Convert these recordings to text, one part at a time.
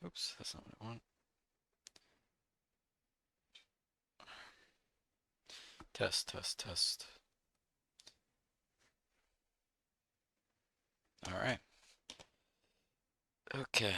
Oops, that's not what I want. Test, test, test. All right. Okay.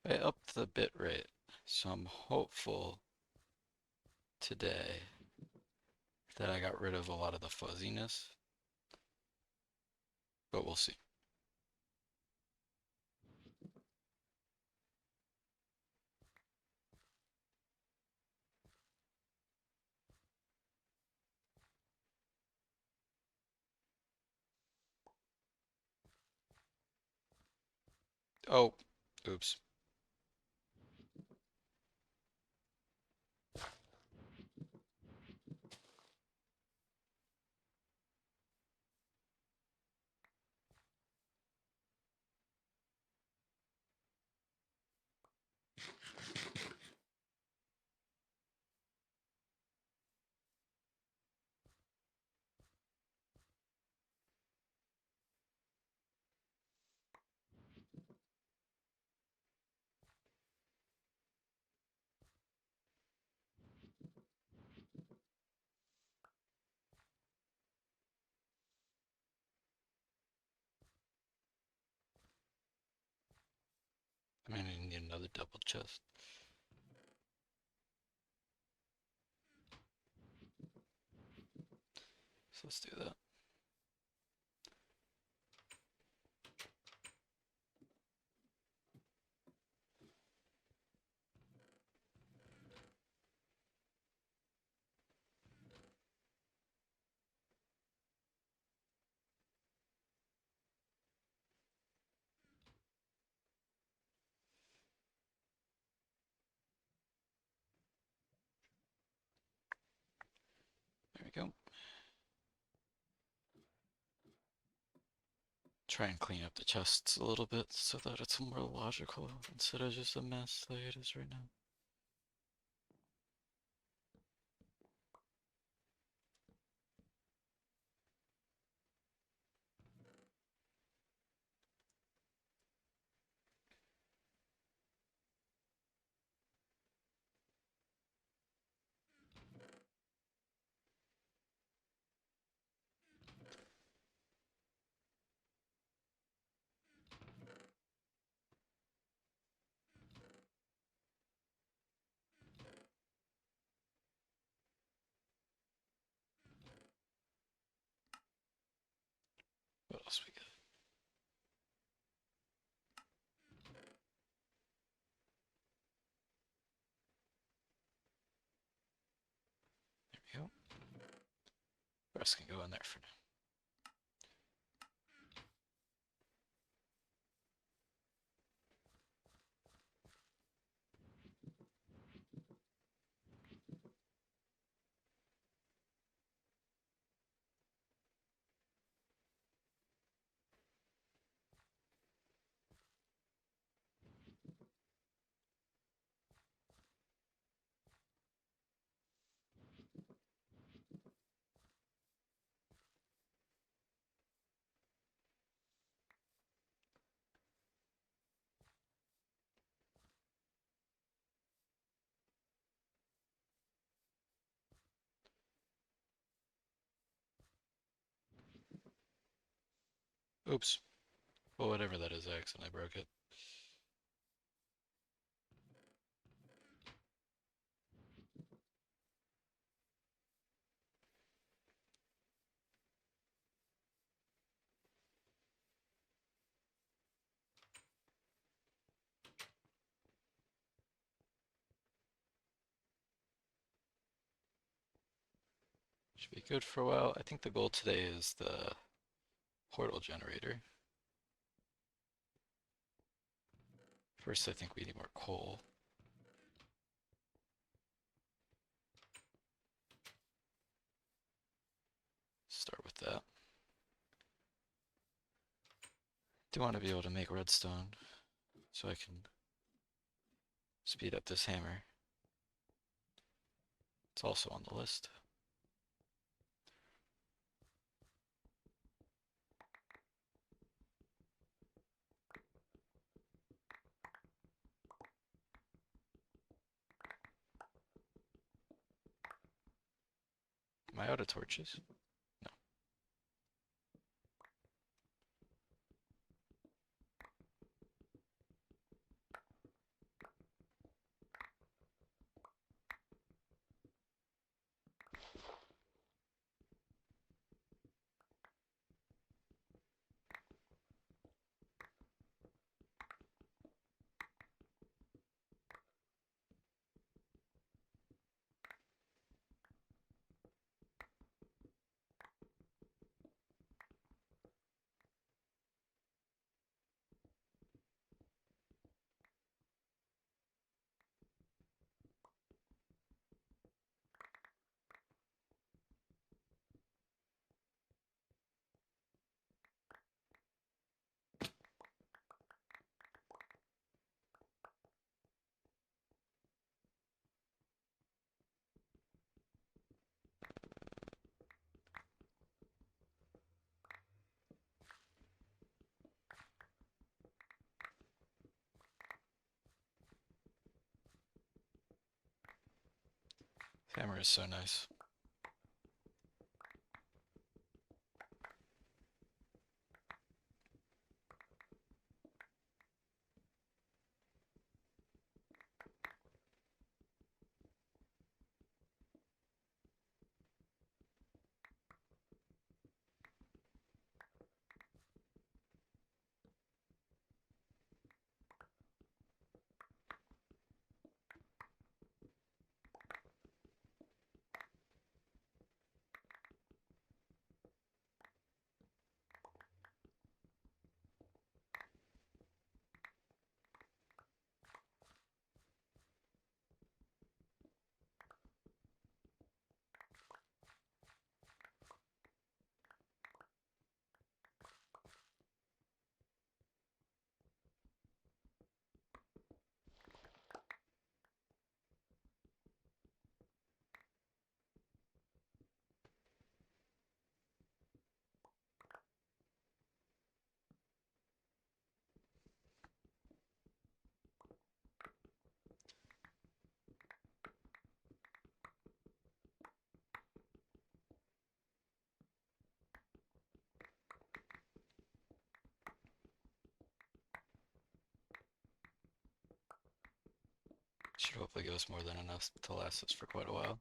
I upped the bit rate, so I'm hopeful today that I got rid of a lot of the fuzziness, but we'll see. Oh, oops. I mean, I need another double chest. So let's do that. There we go. Try and clean up the chests a little bit so that it's more logical instead of just a mess like it is right now. What else we got? There we go. The rest can go in there for now. Oops. Well, whatever that is, I accidentally broke it. Should be good for a while. I think the goal today is the portal generator. First, I think we need more coal. Start with that. Do want to be able to make redstone so I can speed up this hammer. It's also on the list. Am I out of torches? No. Hammer is so nice. Should hopefully give us more than enough to last us for quite a while.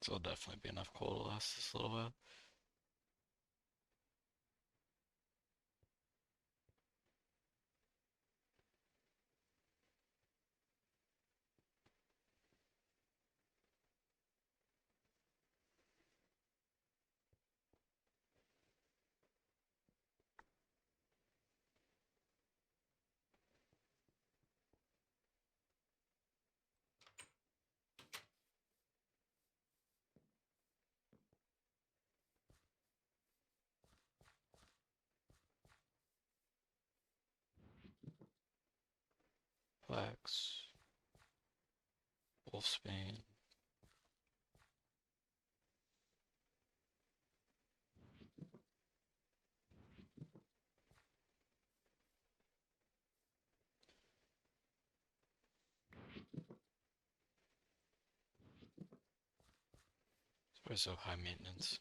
So it'll definitely be enough coal to last this little while. Flax, wolfsbane. Why so high maintenance?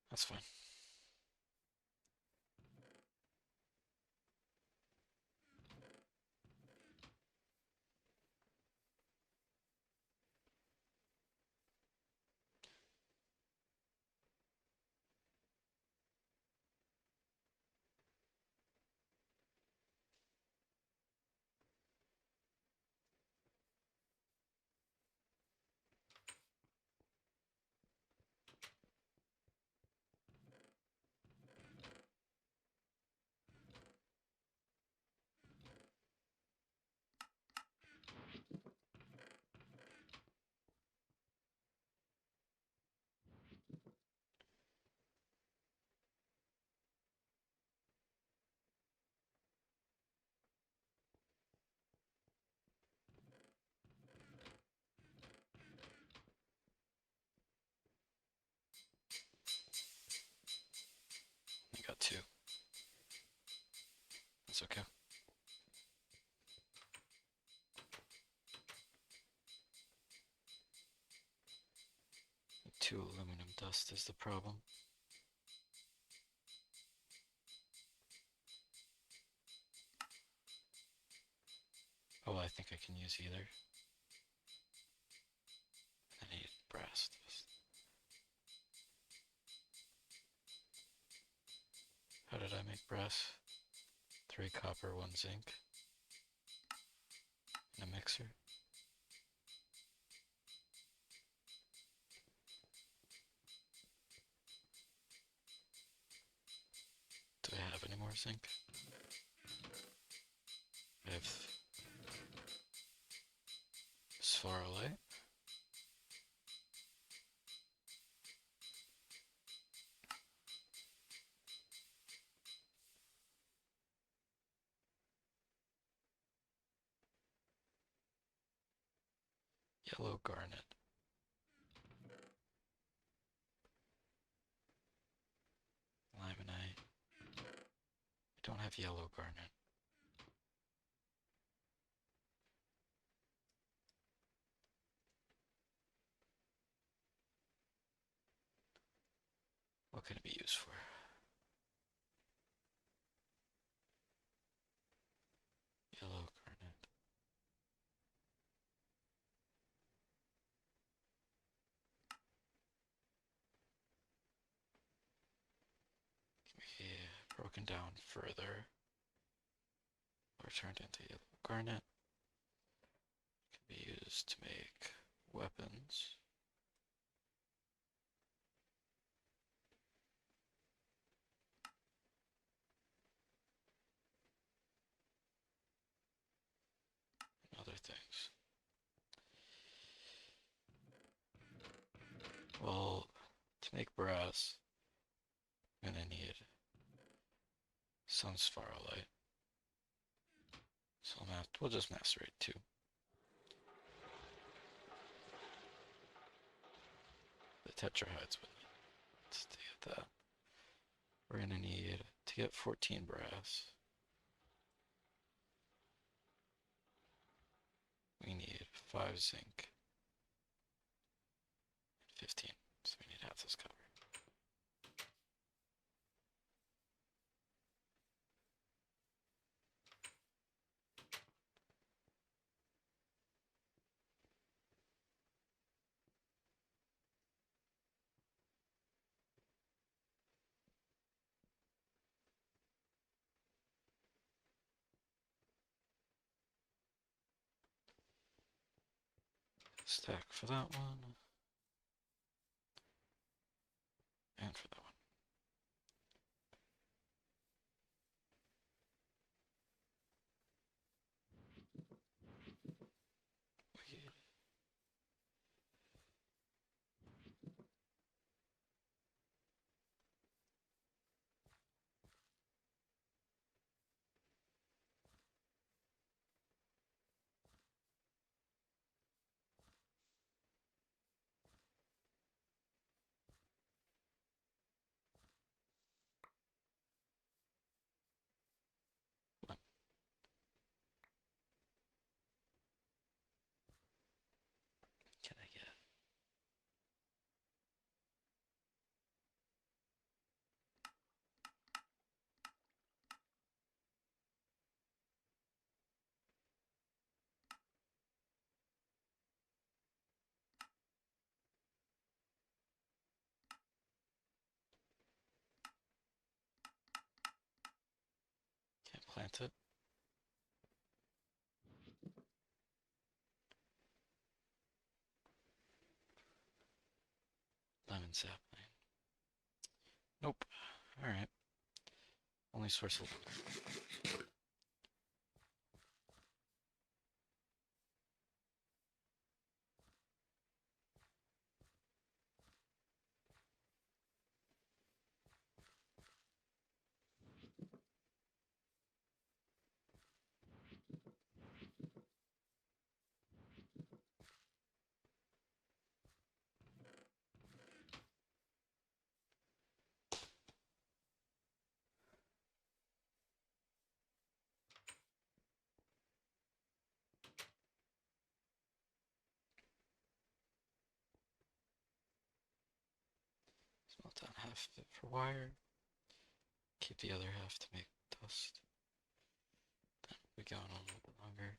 That's fine. I got two. That's okay. Two aluminum dust is the problem. Oh, I think I can use either. I need brass dust. How did I make brass? 3 copper, 1 zinc. In a mixer. Do I have any more zinc? I have spharolite. Yellow garnet. Limonite. I don't have yellow garnet. What can it be used for? Yellow garnet. Can be broken down further or turned into yellow garnet. Can be used to make weapons. And other things. Well, to make brass, I'm gonna need some spharolite. So we'll just macerate 2. The tetrahydes with it. Let's get that. We're gonna need to get 14 brass. 5 zinc, 15. So we need half this copper. Stack for that one. And for that one. What can I get? Can't plant it. Lemon sapling. Nope. Alright. Only source of... Smelt down half of it for wire. Keep the other half to make dust. Then we go on a little bit longer.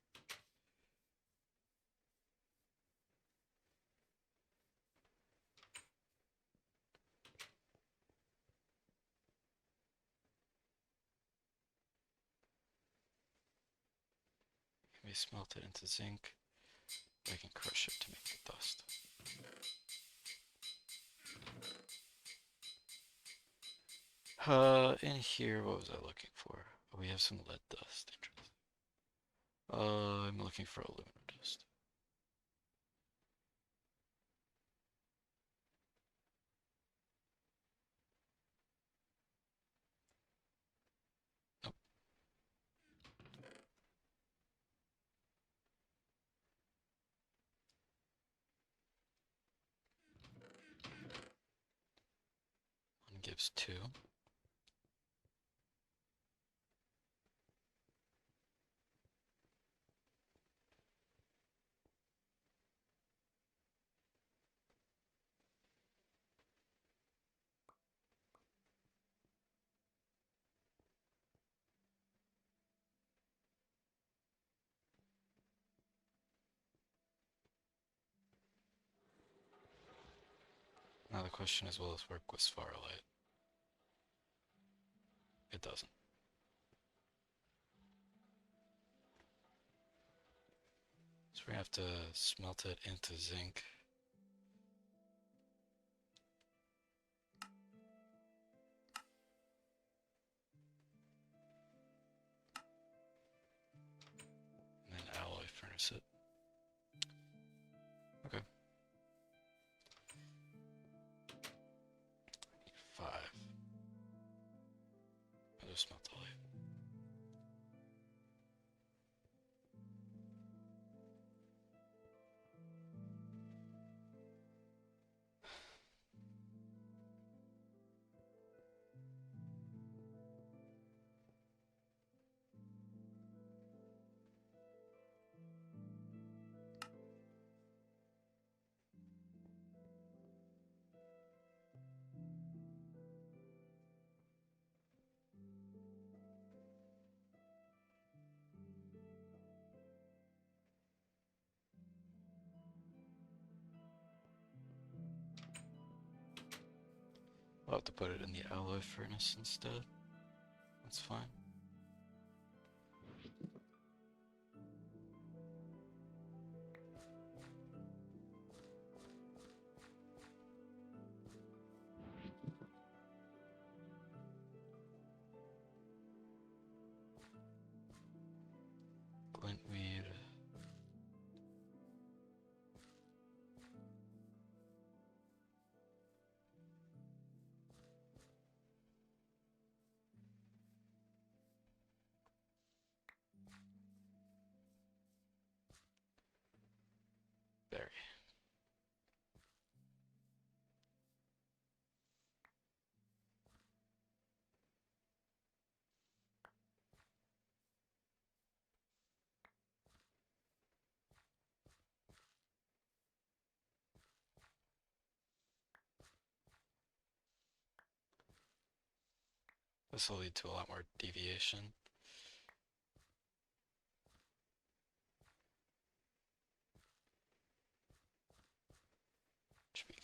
We smelt it into zinc. I can crush it to make the dust. In here, what was I looking for? Oh, we have some lead dust. Interesting. I'm looking for aluminum dust. Nope. One gives 2. Now the question is, will this work with spharolite? It doesn't. So we're gonna have to smelt it into zinc. And then alloy furnace it. Okay. 5. I'll just smelt all 8. I'll have to put it in the alloy furnace instead. That's fine. Glintweed. Berry. This will lead to a lot more deviation. Should be good.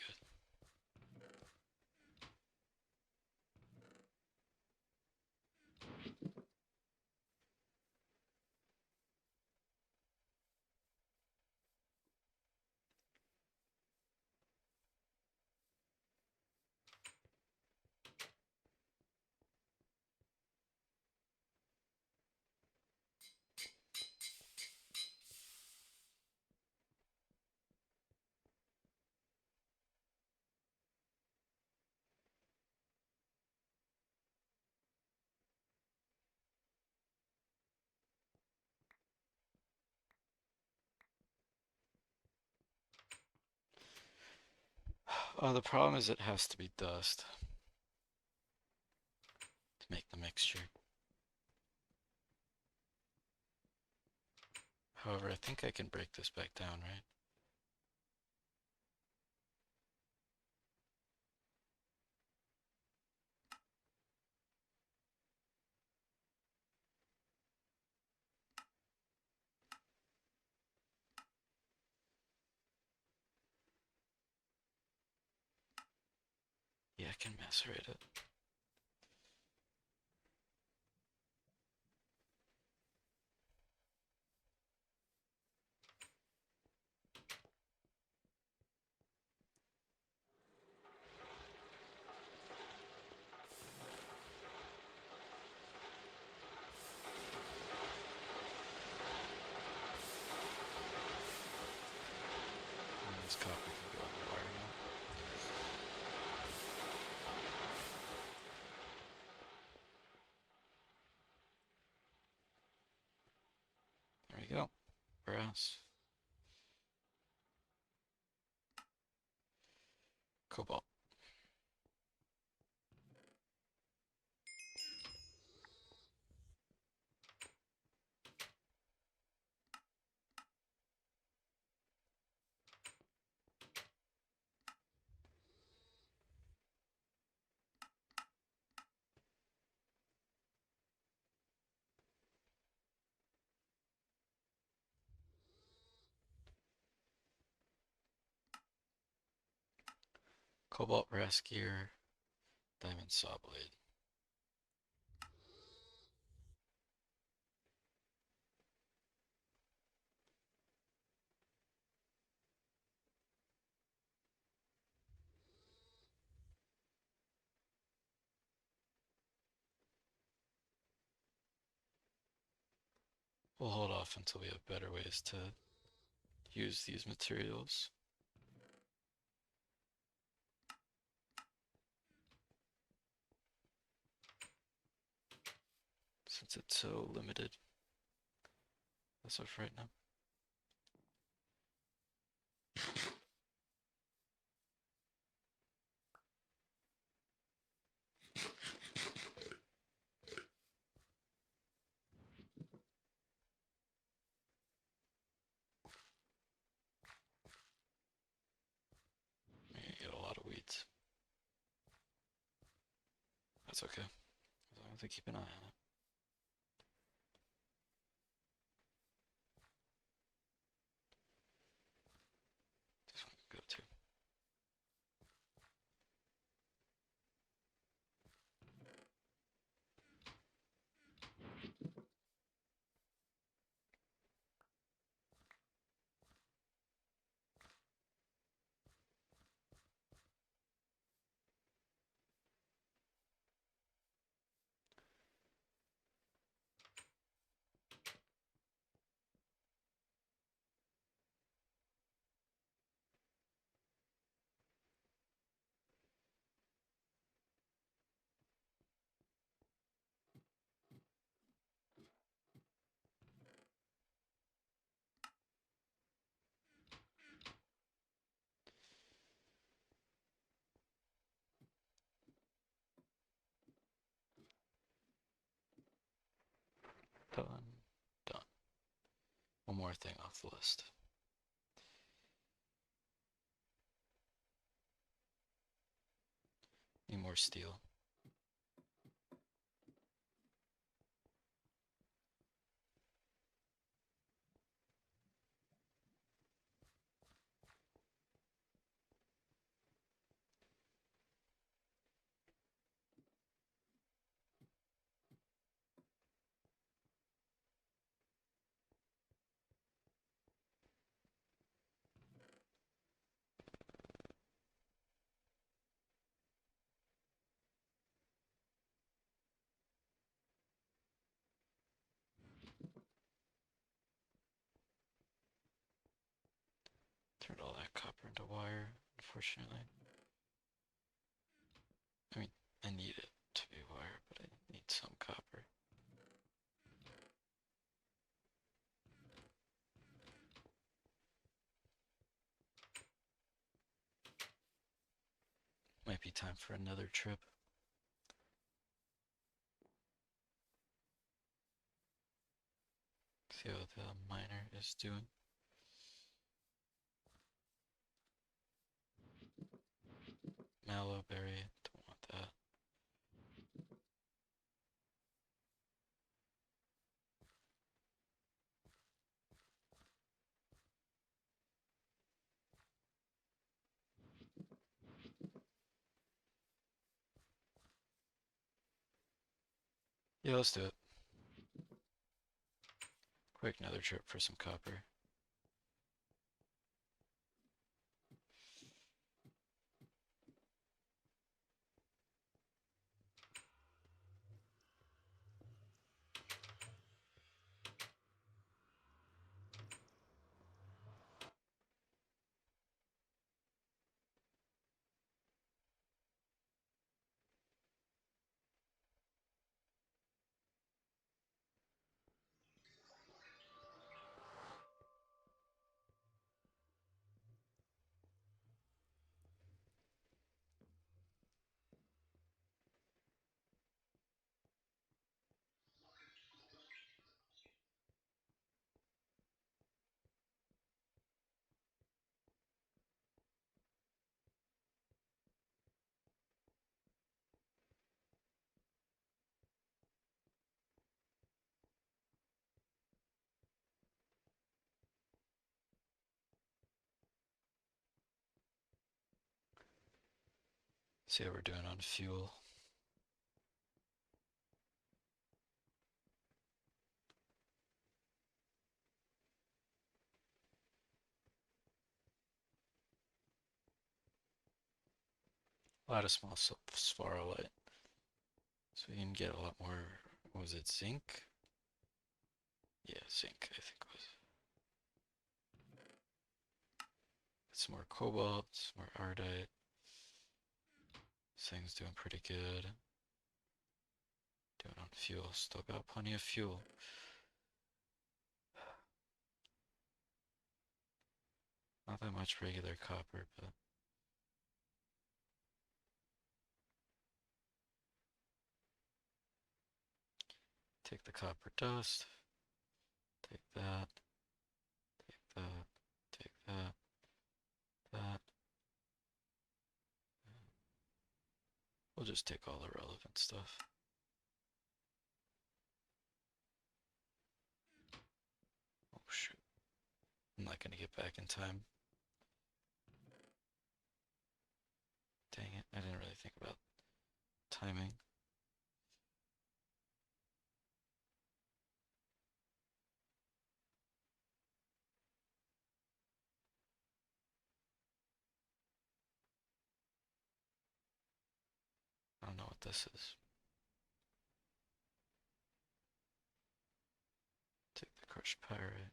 The problem is it has to be dust to make the mixture. However, I think I can break this back down, right? Yeah, I can macerate it. And this copper can go on the wire now. There we go. Brass. Cobalt. Cobalt brass gear. Diamond saw blade. We'll hold off until we have better ways to use these materials. Since it's so limited as of right now. You're gonna get a lot of weeds. That's okay, as long as I keep an eye on it. This one can go too. more thing off the list. Need more steel. Turned all that copper into wire, unfortunately. I mean, I need it to be wire, but I need some copper. Might be time for another trip. See how the miner is doing. Mallowberry, don't want that. Yeah, let's do it. Quick, another trip for some copper. See how we're doing on fuel. A lot of small spharolite. So we can get a lot more, was it zinc? Yeah, zinc, I think it was. Some more cobalt, some more ardite. This thing's doing pretty good. Doing on fuel, still got plenty of fuel. Not that much regular copper, but take the copper dust, take that, take that, take that, that. We'll just take all the relevant stuff. Oh shoot. I'm not gonna get back in time. Dang it, I didn't really think about timing. I don't know what this is. Take the crushed pyrite,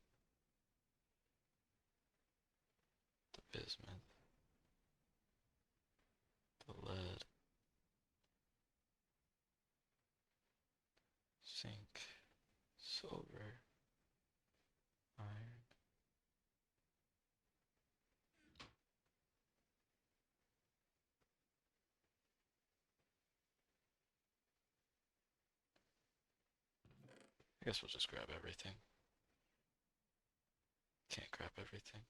the bismuth, the lead, zinc, silver, iron. I guess we'll just grab everything. Can't grab everything.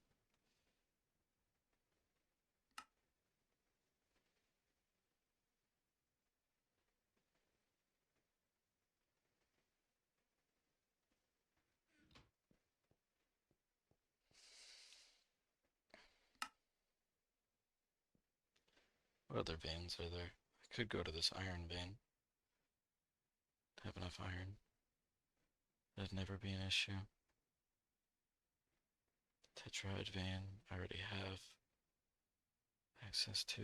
What other veins are there? I could go to this iron vein. Have enough iron. That'd never be an issue. Tetrahydrite vein, I already have access to.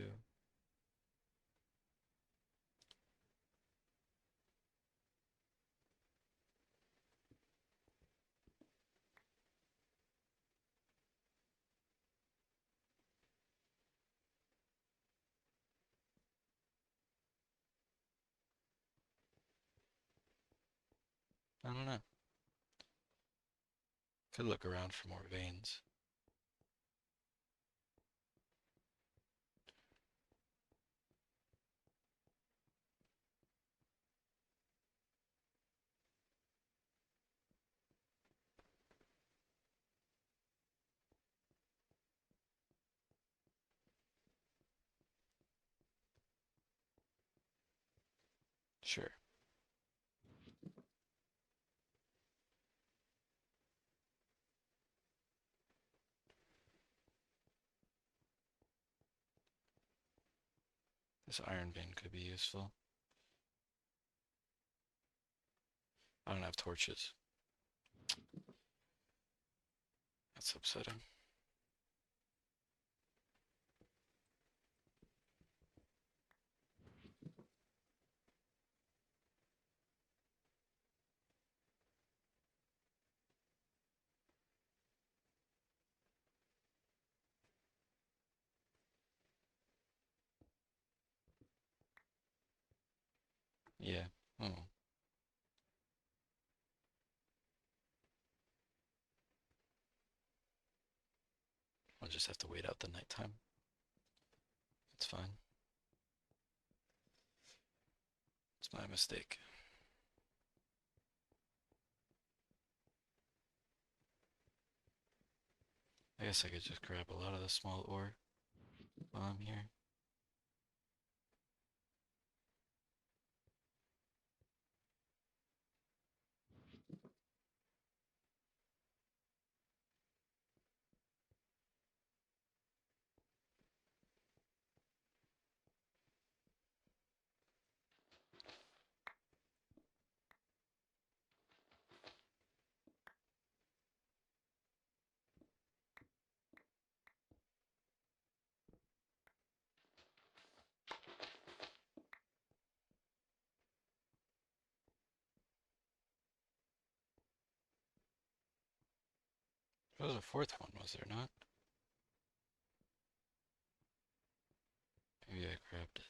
I don't know. Could look around for more veins. Sure. This iron vein could be useful. I don't have torches. That's upsetting. Yeah. Oh. I'll just have to wait out the nighttime. It's fine. It's my mistake. I guess I could just grab a lot of the small ore while I'm here. There was a fourth one, was there not? Maybe I grabbed it.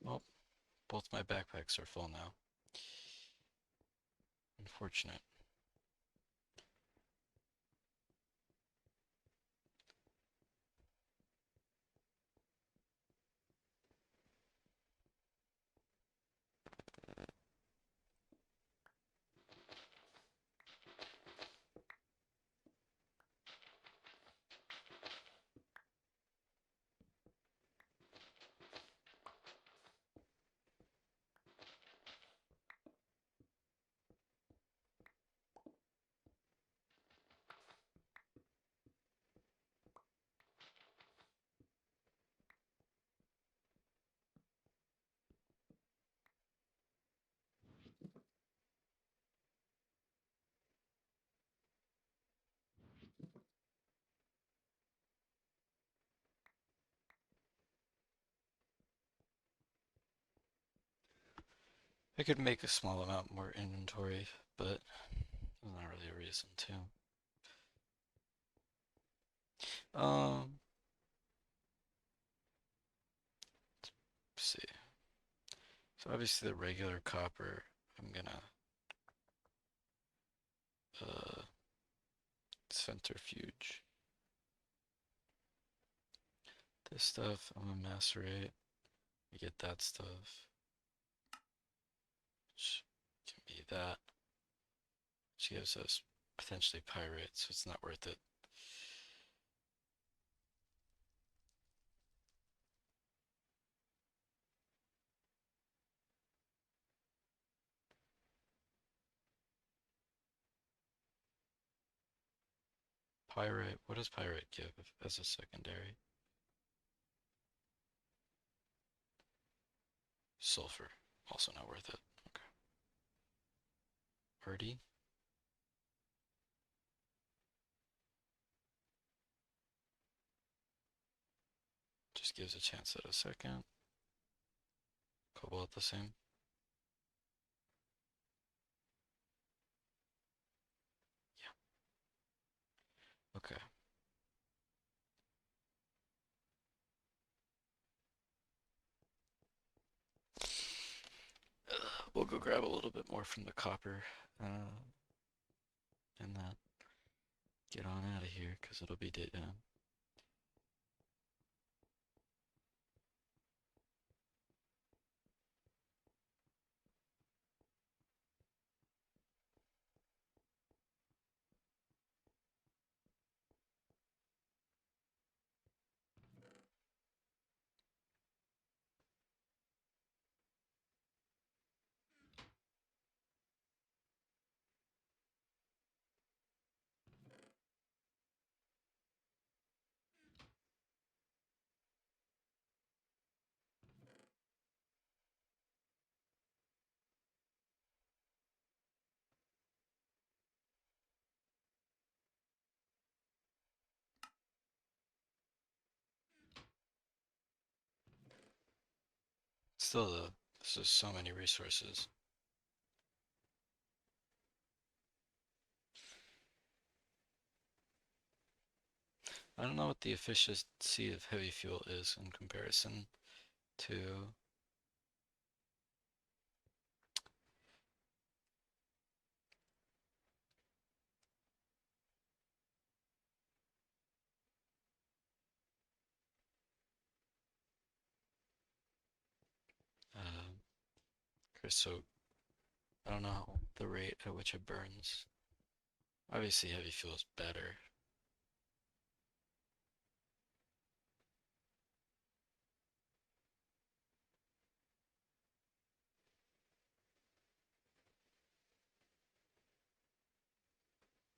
Well, both my backpacks are full now. Unfortunate. I could make a small amount more inventory, but there's not really a reason to. Um, let's see. So obviously the regular copper, I'm gonna uh, centrifuge. This stuff, I'm gonna macerate. You get that stuff, which can be that, which gives us potentially pyrite, so it's not worth it. Pyrite, what does pyrite give as a secondary? Sulfur, also not worth it. Okay. Hardy, just gives a chance at a second. Cobalt the same. Yeah. Okay. We'll go grab a little bit more from the copper and then get on out of here because it'll be daytime. Still, though, this is so many resources. I don't know what the efficiency of heavy fuel is in comparison to uh, creosote. I don't know the rate at which it burns. Obviously, heavy fuel is better.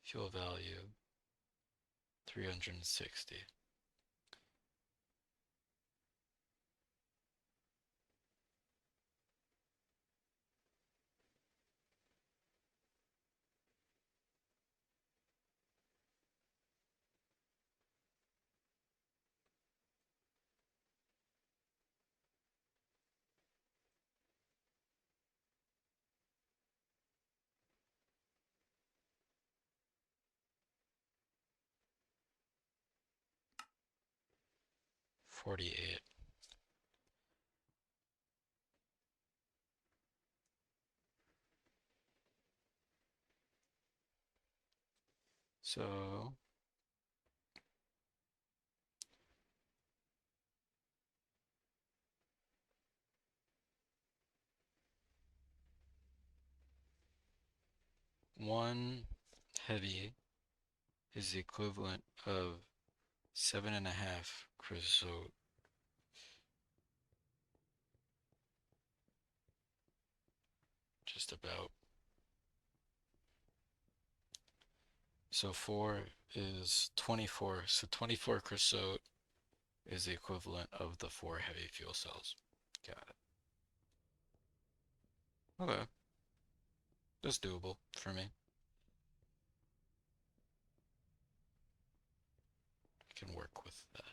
Fuel value 360. $48. So one heavy is the equivalent of 7.5 creosote. Just about. So 4 is 24. So 24 creosote is the equivalent of the 4 heavy fuel cells. Got it. Okay. That's doable for me. I can work with that.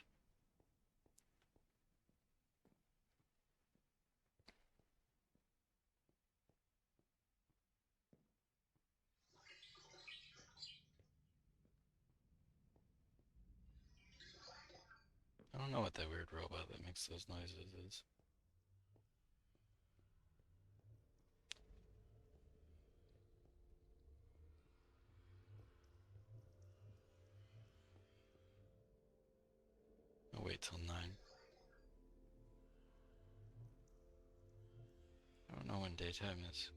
know what that weird robot that makes those noises is. I'll wait till 9. I don't know when daytime is.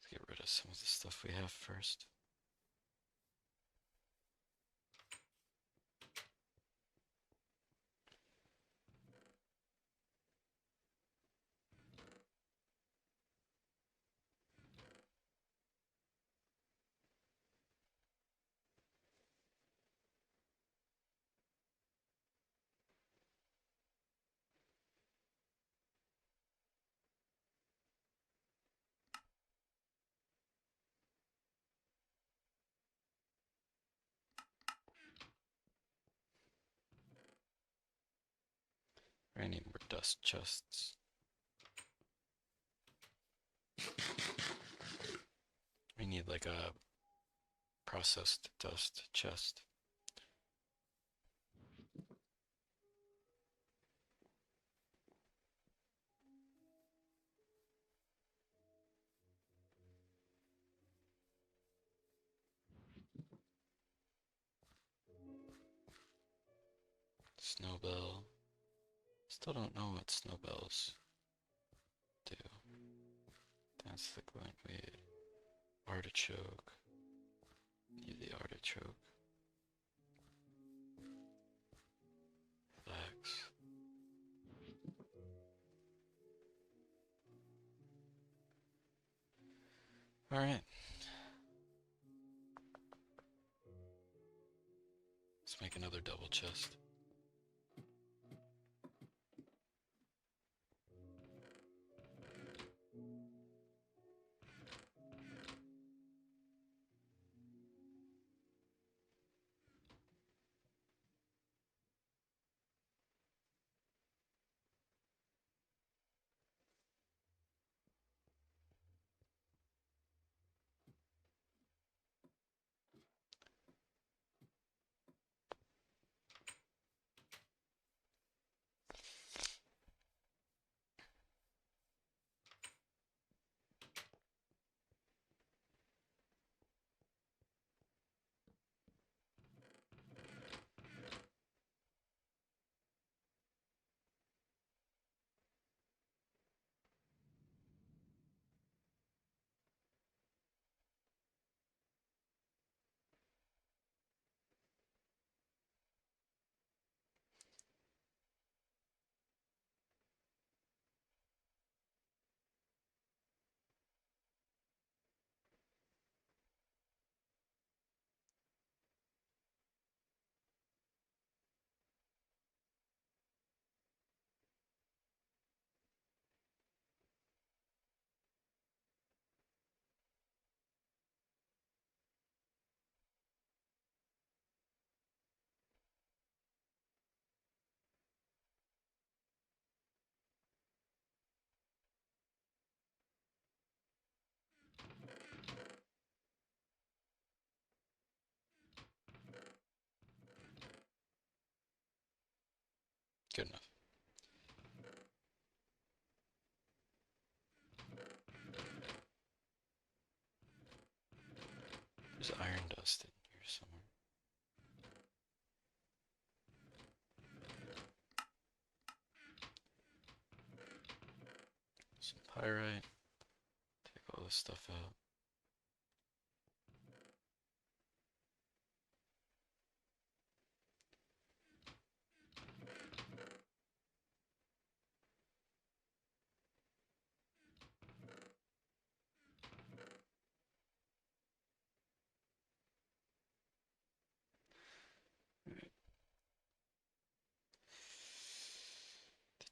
Let's get rid of some of the stuff we have first. I need more dust chests. We need like a processed dust chest. Snowbell. Still don't know what snowbells do. That's the glint weed. Artichoke. Need the artichoke. Flax. Alright. Let's make another double chest. Good enough. There's iron dust in here somewhere. Some pyrite. Take all this stuff out.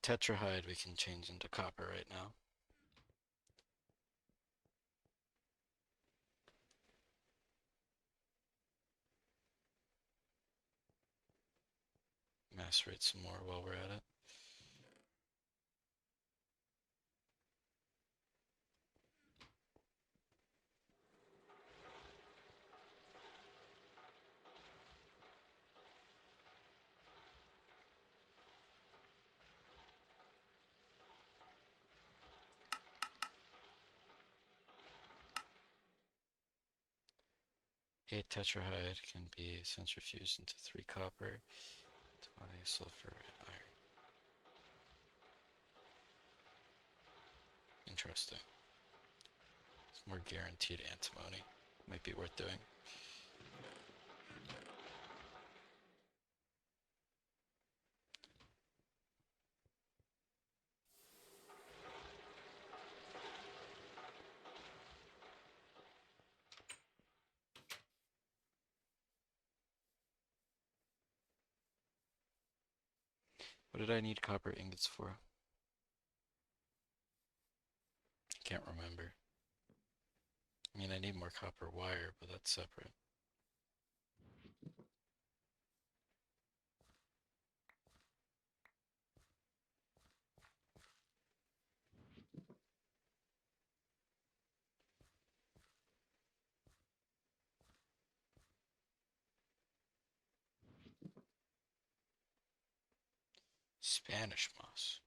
tetrahide we can change into copper right now. Macerate some more while we're at it. A tetrahide can be centrifuged into 3 copper, 20 sulfur, and iron. Interesting. It's more guaranteed antimony. Might be worth doing. What did I need copper ingots for? I can't remember. I mean, I need more copper wire, but that's separate. Spanish moss.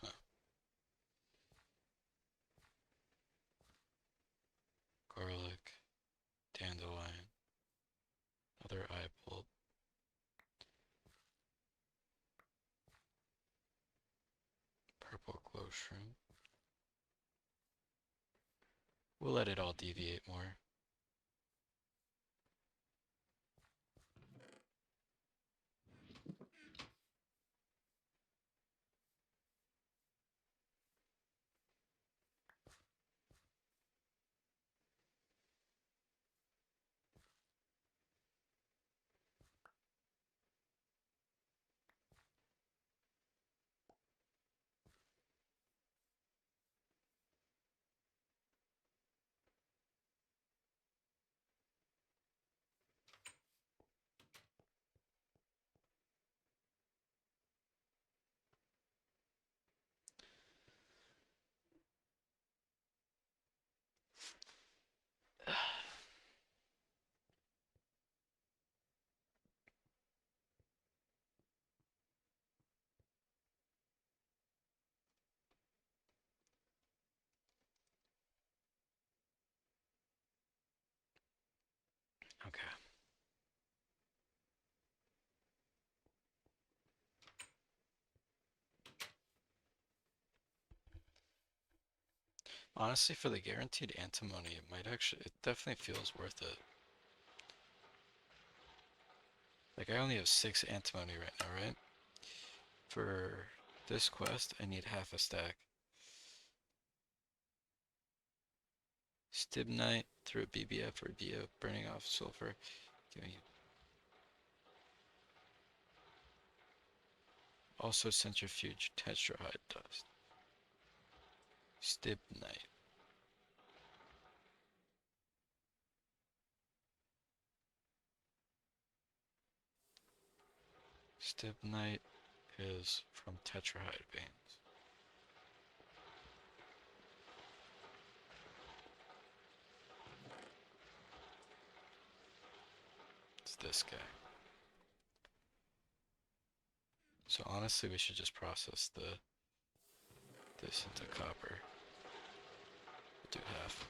Huh. Garlic, dandelion, other eye bulb, purple glow shroom. We'll let it all deviate more. Okay. Honestly, for the guaranteed antimony, it definitely feels worth it. Like, I only have 6 antimony right now, right? For this quest, I need half a stack. Stibnite through a BBF or BO, burning off sulfur, giving you. Also centrifuge tetrahide dust. Stibnite. Stibnite is from tetrahide veins. It's this guy. So honestly, we should just process this into copper. We'll do half.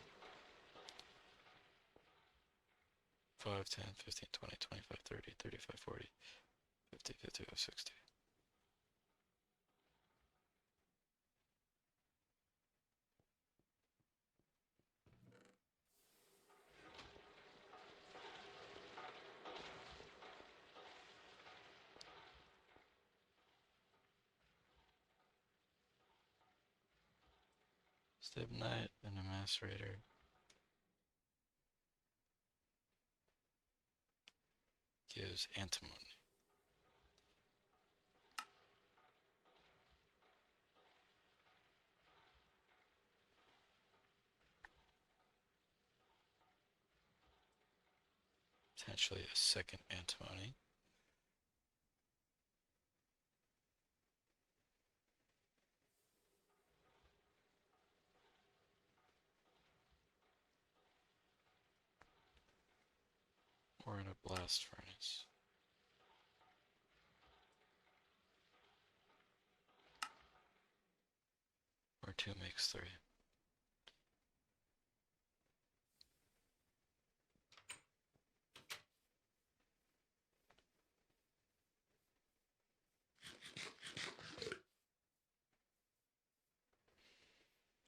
5, 10, 15, 20, 25, 30, 35, 40, 50, 55, 60. Stibnite and a macerator. gives antimony. Potentially a second antimony. Or in a blast furnace. Or 2 makes 3.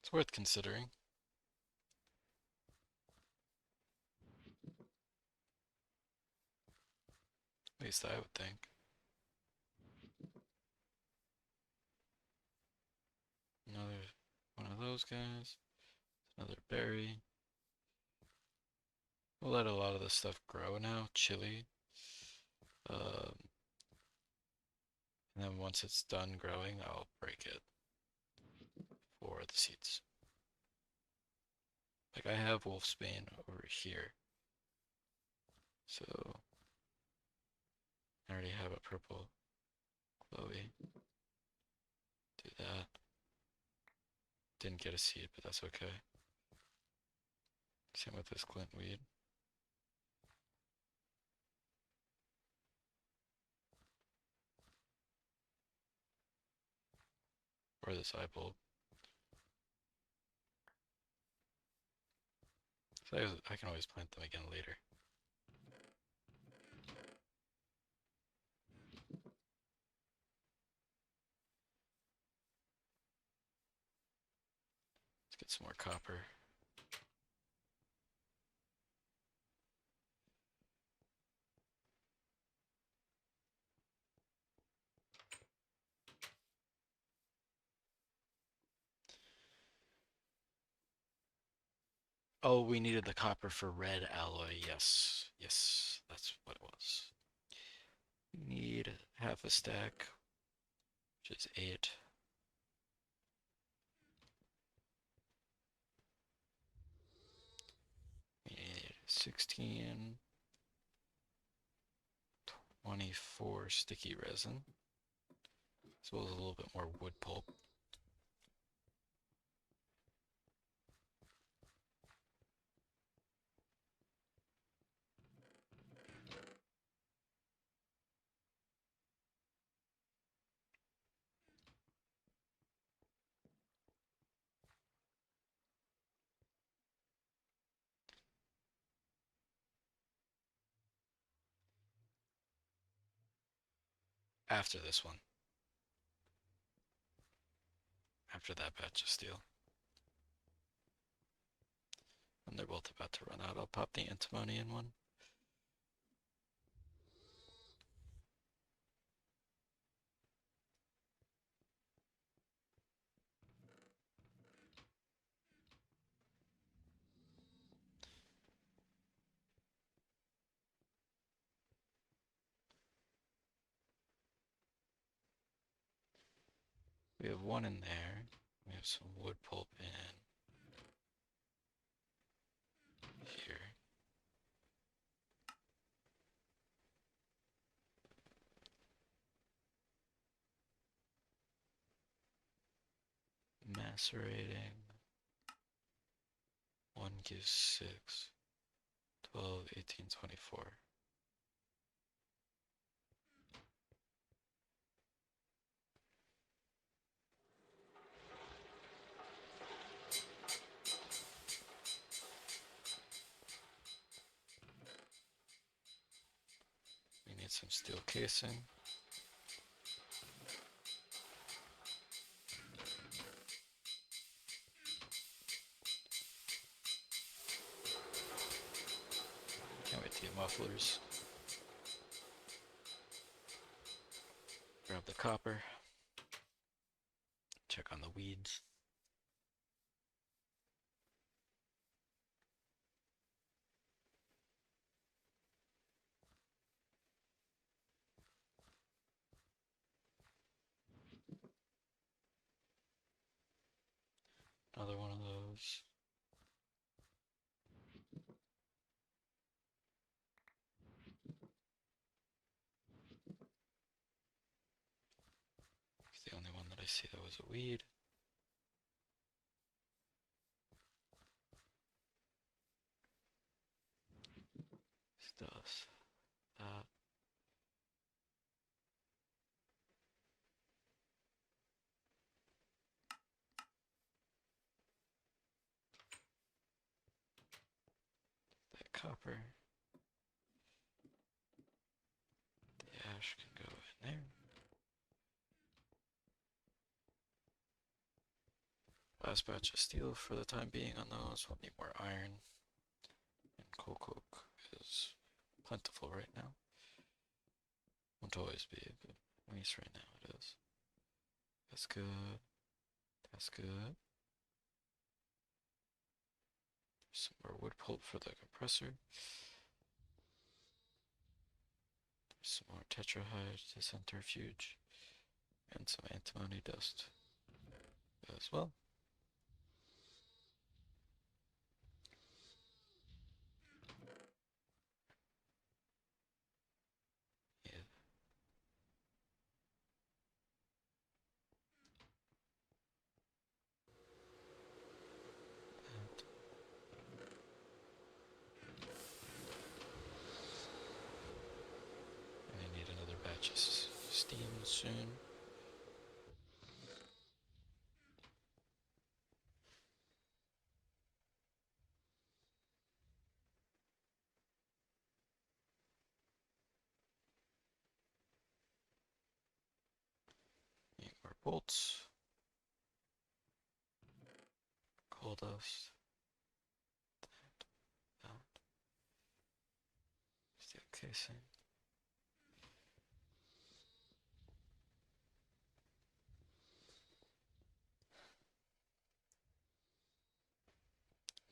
It's worth considering. At least I would think. Another one of those guys. Another berry. We'll let a lot of this stuff grow now. Chili. And then once it's done growing, I'll break it for the seeds. Like I have wolfsbane over here. So I already have a purple Chloe. Do that. Didn't get a seed, but that's okay. Same with this glintweed. Or this eye bulb. So I can always plant them again later. Let's get some more copper. Oh, we needed the copper for red alloy. Yes. Yes, that's what it was. We need half a stack, which is 8. We need 16, 24 sticky resin, as well as a little bit more wood pulp. After this one. After that batch of steel. When they're both about to run out, I'll pop the antimony in one. We have one in there. We have some wood pulp in here. Macerating. 1 gives 6. 12, 18, 24. We need some steel casing. Can't wait to get mufflers. Grab the copper. Check on the weeds. another one of those. It's the only one that I see that was a weed. Stuff. That. That copper. The ash can go in there. Last batch of steel for the time being on those. We'll need more iron. And coal coke is plentiful right now. Won't always be, but at least right now it is. That's good. That's good. Some more wood pulp for the compressor. Some more tetrahide to centrifuge. And some antimony dust as well. Yeah. And I need another batch of steam soon. Need more bolts. Coal dust. That. Steel casing.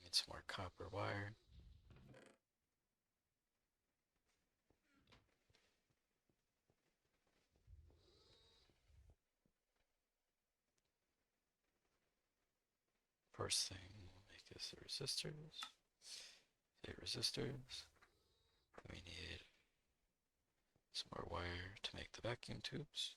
Need some more copper wire. First thing we'll make is the resistors. The resistors. We need some more wire to make the vacuum tubes.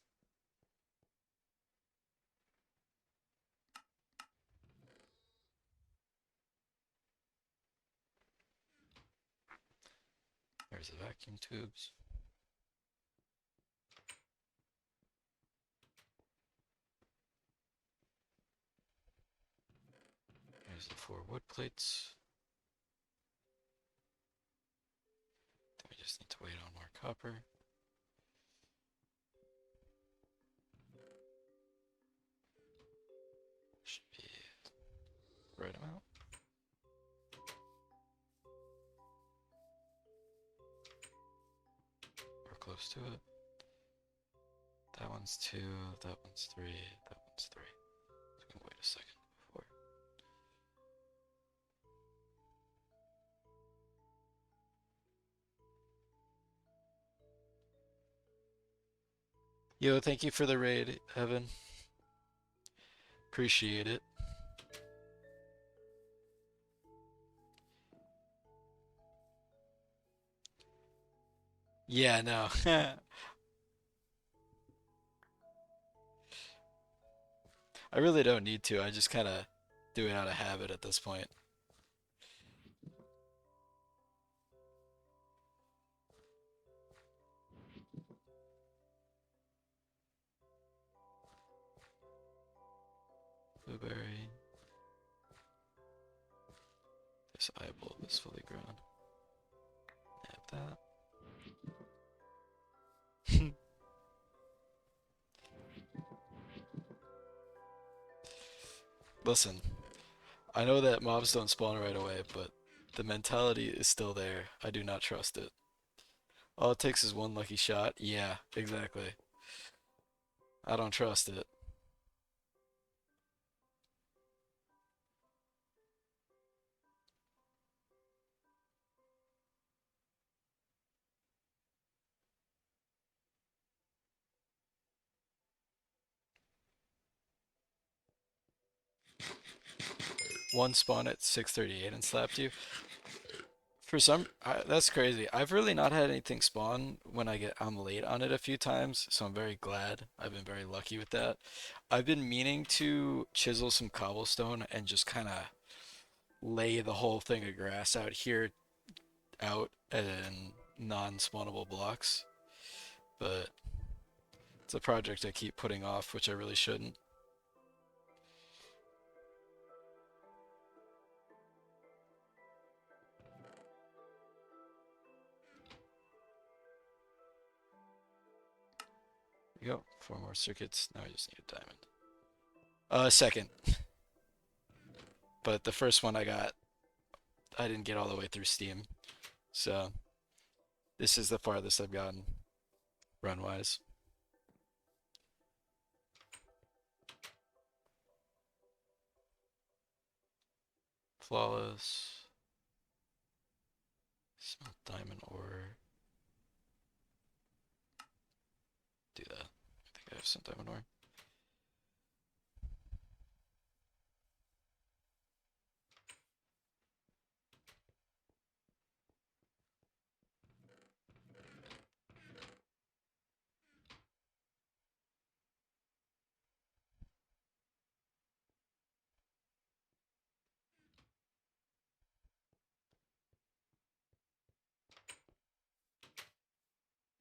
There's the vacuum tubes. There's the 4 wood plates. Then we just need to wait on more copper. Should be the right amount. We're close to it. That one's 2, that one's 3, that one's 3. So we can wait a second before. Yo, thank you for the raid, Evan. Appreciate it. Yeah, no. I really don't need to. I just kind of do it out of habit at this point. Blueberry. This eye bulb is fully grown. Nab that. Listen, I know that mobs don't spawn right away, but the mentality is still there. I do not trust it. All it takes is one lucky shot. Yeah, exactly. I don't trust it. one spawn at 638 and slapped you. For some, that's crazy. I've really not had anything spawn when I'm late on it a few times, so I'm very glad. I've been very lucky with that. I've been meaning to chisel some cobblestone and just kind of lay the whole thing of grass out here out in non-spawnable blocks, but it's a project I keep putting off, which I really shouldn't. There you go. Four more circuits. Now I just need a diamond. Second, but the first one I didn't get all the way through Steam, so this is the farthest I've gotten run wise. Flawless. Smelt diamond ore. Do that. I think I have some diamond ore.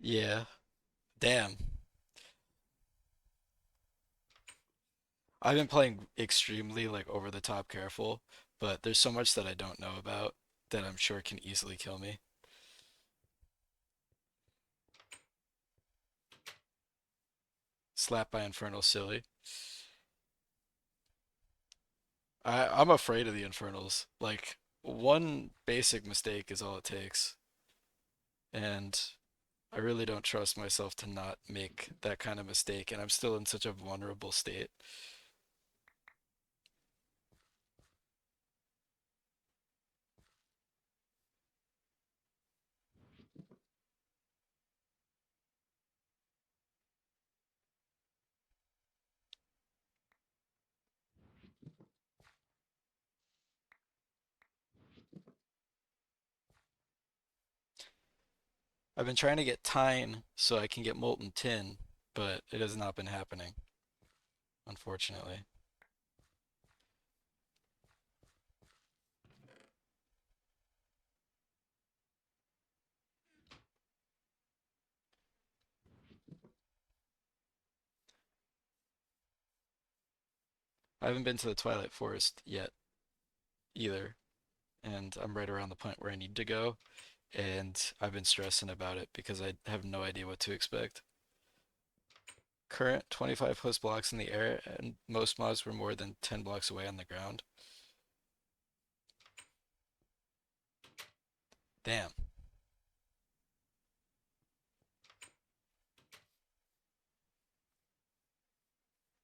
Yeah. Damn. I've been playing extremely like over the top careful, but there's so much that I don't know about that I'm sure can easily kill me. Slapped by Infernal silly. I'm afraid of the Infernals. Like one basic mistake is all it takes, and I really don't trust myself to not make that kind of mistake, and I'm still in such a vulnerable state. I've been trying to get Tine so I can get Molten Tin, but it has not been happening, unfortunately. I haven't been to the Twilight Forest yet either, and I'm right around the point where I need to go, and I've been stressing about it because I have no idea what to expect. Current 25 plus blocks in the air, and most mobs were more than 10 blocks away on the ground. Damn.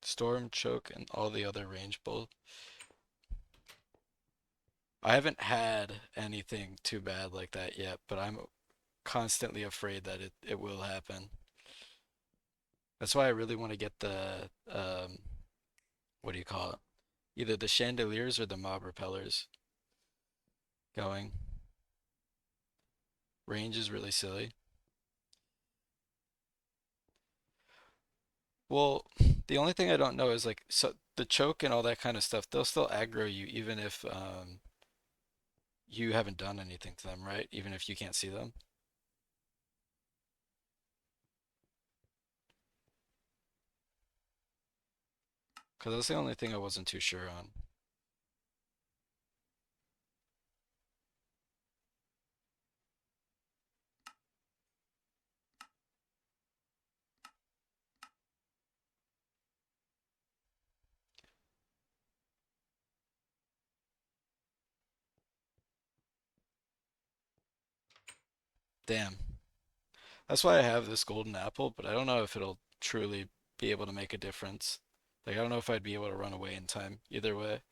Storm, Choke, and all the other range bull. I haven't had anything too bad like that yet, but I'm constantly afraid that it will happen. That's why I really want to get the what do you call it? Either the chandeliers or the mob repellers going. Range is really silly. Well, the only thing I don't know is like so the choke and all that kind of stuff, they'll still aggro you even if you haven't done anything to them, right? Even if you can't see them. Because that's the only thing I wasn't too sure on. Damn. That's why I have this golden apple, but I don't know if it'll truly be able to make a difference. Like I don't know if I'd be able to run away in time either way.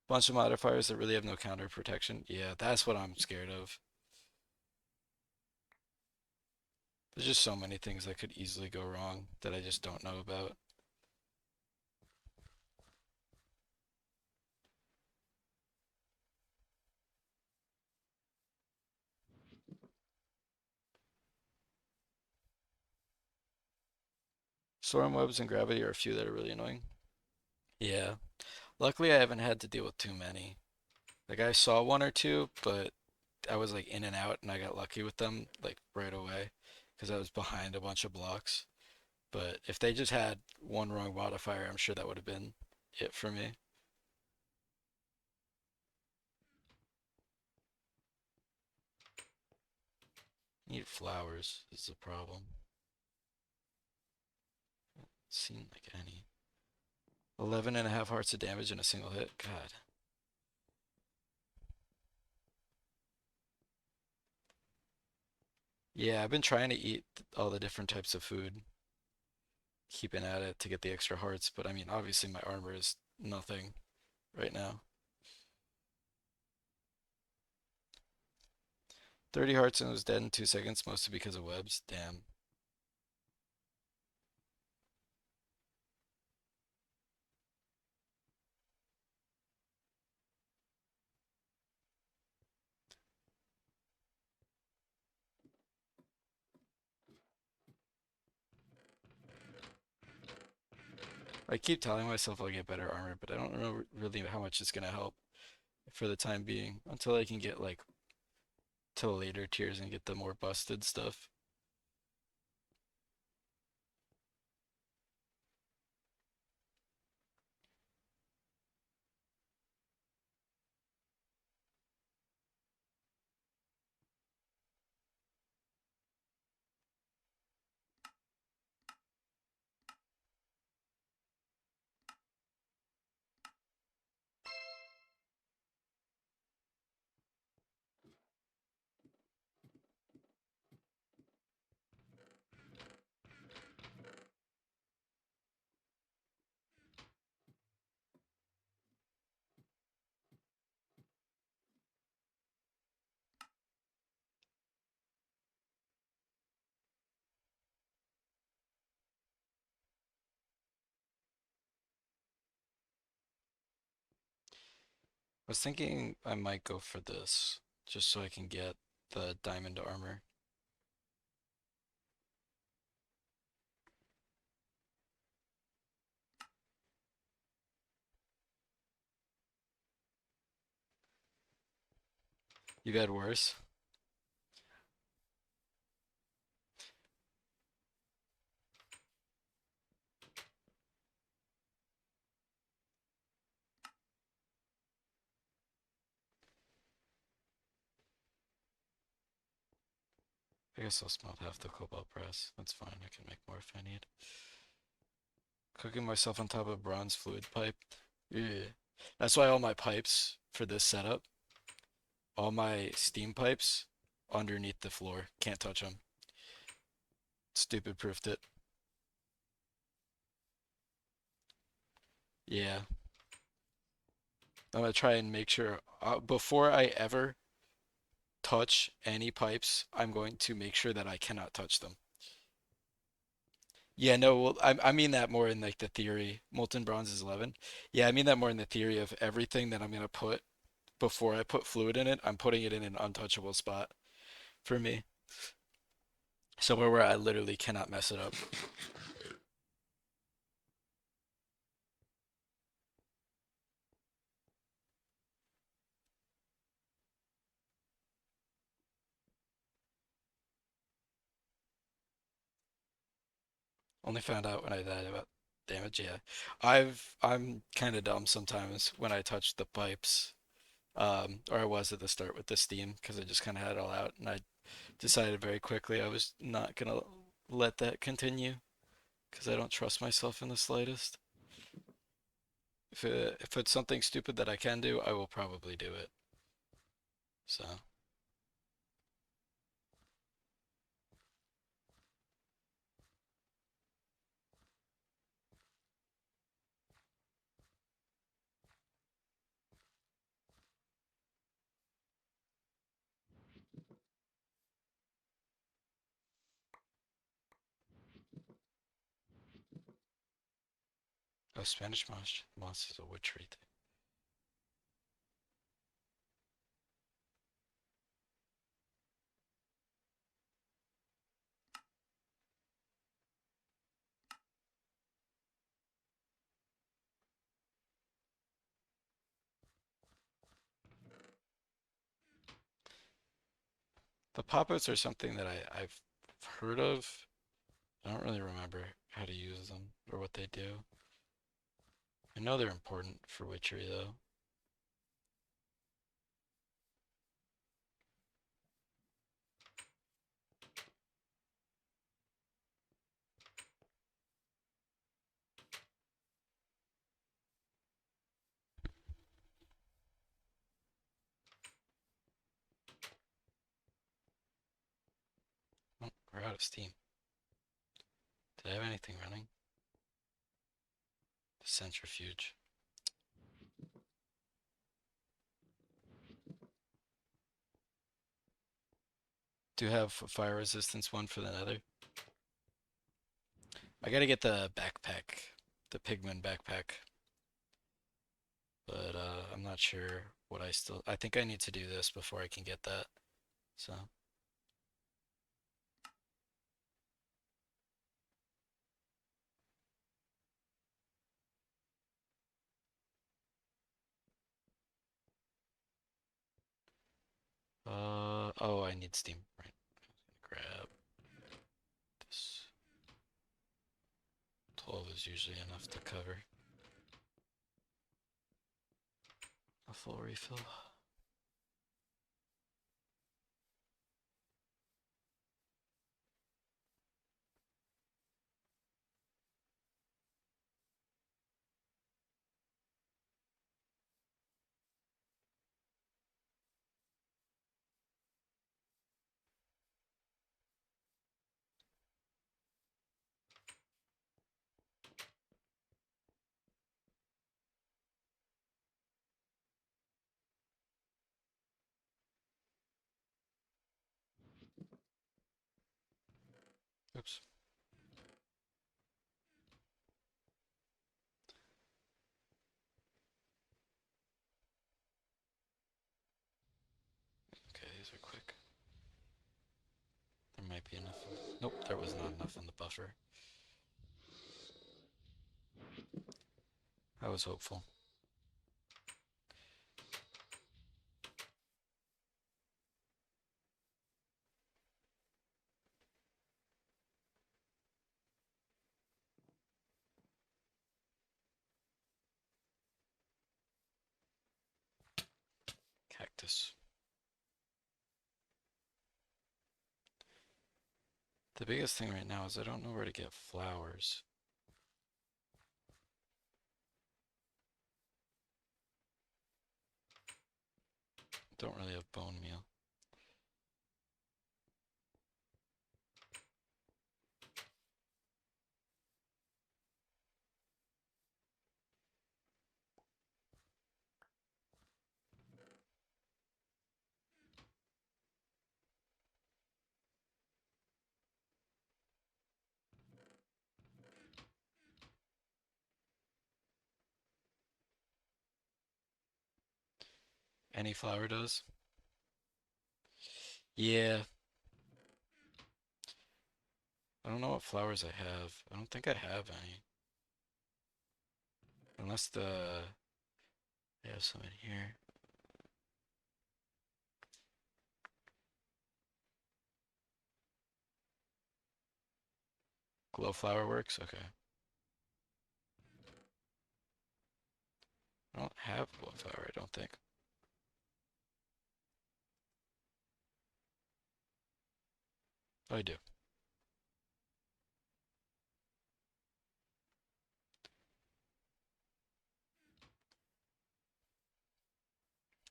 Bunch of modifiers that really have no counter protection. Yeah, that's what I'm scared of. There's just so many things that could easily go wrong that I just don't know about. Storm webs and gravity are a few that are really annoying. Yeah. Luckily, I haven't had to deal with too many. Like I saw one or two, but I was like in and out, and I got lucky with them like right away because I was behind a bunch of blocks. But if they just had one wrong modifier, I'm sure that would have been it for me. Need flowers is the problem. Seemed like any. 11 and a half hearts of damage in a single hit. God. Yeah, I've been trying to eat all the different types of food, keeping at it to get the extra hearts, but I mean, obviously my armor is nothing right now. 30 hearts and was dead in 2 seconds, mostly because of webs. Damn. I keep telling myself I'll get better armor, but I don't know really how much it's gonna help for the time being until I can get like to the later tiers and get the more busted stuff. I was thinking I might go for this just so I can get the diamond armor. You've had worse? I guess I'll smelt half the cobalt press. That's fine. I can make more if I need. Cooking myself on top of a bronze fluid pipe. Yeah. That's why all my pipes for this setup, all my steam pipes underneath the floor. Can't touch them. Stupid proofed it. Yeah. I'm gonna try and make sure before I ever touch any pipes, I'm going to make sure that I cannot touch them. Yeah, no, well, I mean that more in like the theory. Molten bronze is 11. Yeah, I mean that more in the theory of everything that I'm gonna put before I put fluid in it. I'm putting it in an untouchable spot for me, somewhere where I literally cannot mess it up. Only found out when I died about damage. Yeah, I'm kind of dumb sometimes when I touch the pipes. Or I was at the start with the steam because I just kind of had it all out, and I decided very quickly I was not gonna let that continue because I don't trust myself in the slightest. If it's something stupid that I can do, I will probably do it. So, oh, Spanish moss is a wood tree thing. pop-outs are something that I've heard of. I don't really remember how to use them or what they do. I know they're important for witchery though. Oh, we're out of steam. Did I have anything running? The centrifuge. Do you have a fire resistance one for the nether? I gotta get the backpack, the pigman backpack. But I'm not sure what I think I need to do this before I can get that. So, oh, I need steam, right? Grab this. 12 is usually enough to cover a full refill. Oops. Okay, these are quick. There might be enough. Nope, there was not enough in the buffer. I was hopeful. Cactus. The biggest thing right now is I don't know where to get flowers. Don't really have bone meal. Any flower does? Yeah. I don't know what flowers I have. I don't think I have any. Unless I have some in here. Glow flower works? Okay. I don't have glow flower, I don't think. Oh, I do.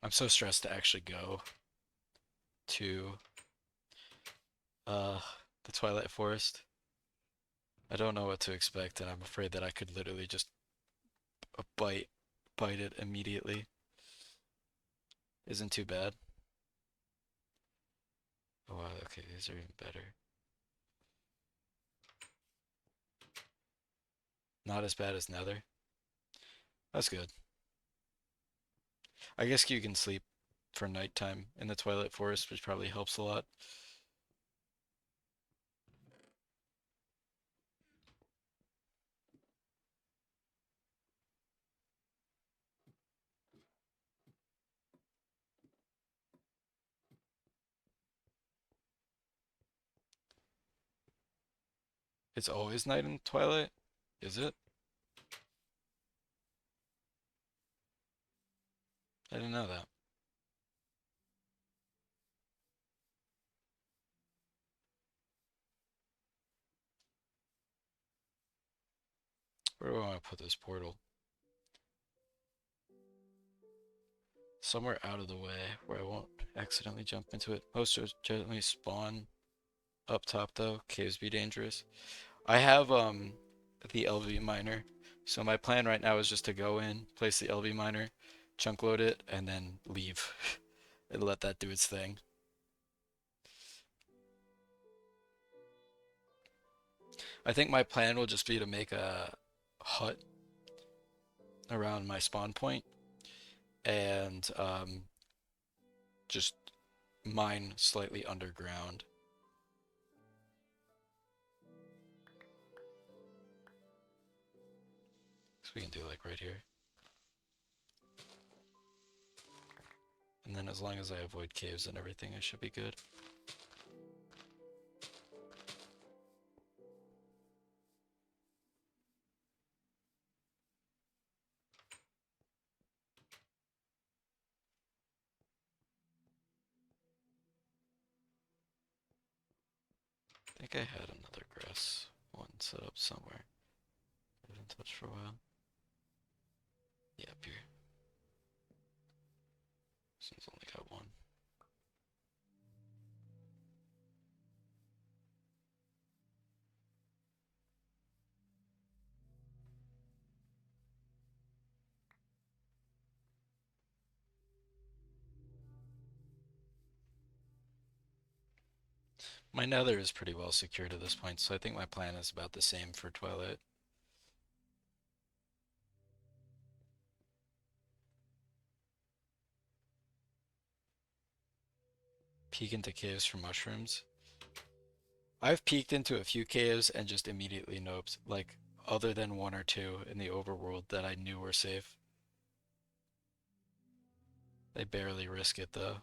I'm so stressed to actually go to uh the Twilight Forest. I don't know what to expect, and I'm afraid that I could literally just bite it immediately. Isn't too bad. Oh wow, okay, these are even better. Not as bad as Nether. That's good. I guess you can sleep for nighttime in the Twilight Forest, which probably helps a lot. It's always night in Twilight? Is it? I didn't know that. Where do I want to put this portal? Somewhere out of the way where I won't accidentally jump into it. Most generally spawn up top though. Caves be dangerous. I have the LV miner. So my plan right now is just to go in, place the LV miner, chunk load it, and then leave. And let that do its thing. I think my plan will just be to make a hut around my spawn point and just mine slightly underground. So we can do like right here. And then as long as I avoid caves and everything, I should be good. I think I had another grass one set up somewhere. I haven't touched for a while. Yeah, up here. This one's only got one. My nether is pretty well secured at this point, so I think my plan is about the same for Twilight. Peek into caves for mushrooms. I've peeked into a few caves and just immediately noped, like other than one or two in the overworld that I knew were safe. They barely risk it though.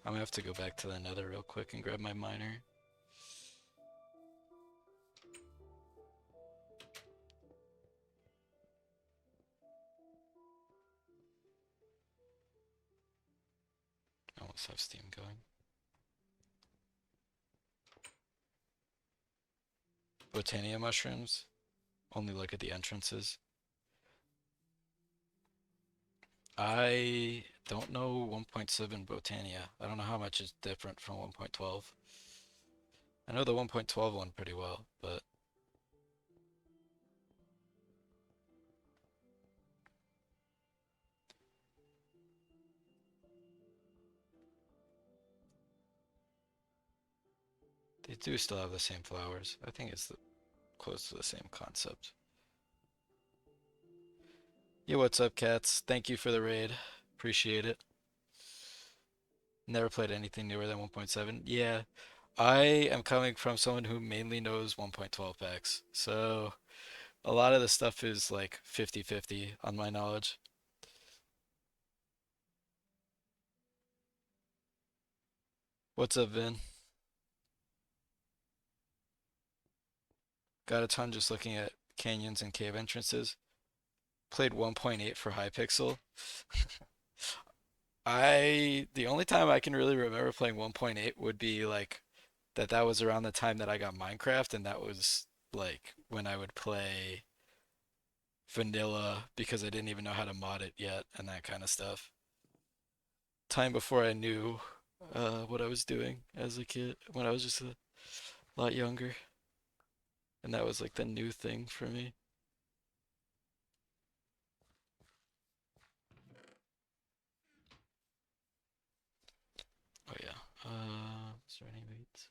I'm gonna have to go back to the nether real quick and grab my miner. I almost have steam going. Botania mushrooms. Only look at the entrances. I don't know 1.7 Botania. I don't know how much is different from 1.12. I know the 1.12 one pretty well, but they do still have the same flowers. I think it's close to the same concept. Yeah, what's up, cats? Thank you for the raid. Appreciate it. Never played anything newer than 1.7. Yeah, I am coming from someone who mainly knows 1.12 packs. So a lot of the stuff is like 50-50 on my knowledge. What's up, Vin? Got a ton just looking at canyons and cave entrances. Played 1.8 for Hypixel. The only time I can really remember playing 1.8 would be like that was around the time that I got Minecraft, and that was like when I would play vanilla because I didn't even know how to mod it yet and that kind of stuff. Time before I knew what I was doing as a kid when I was just a lot younger, and that was like the new thing for me. Is there any weights?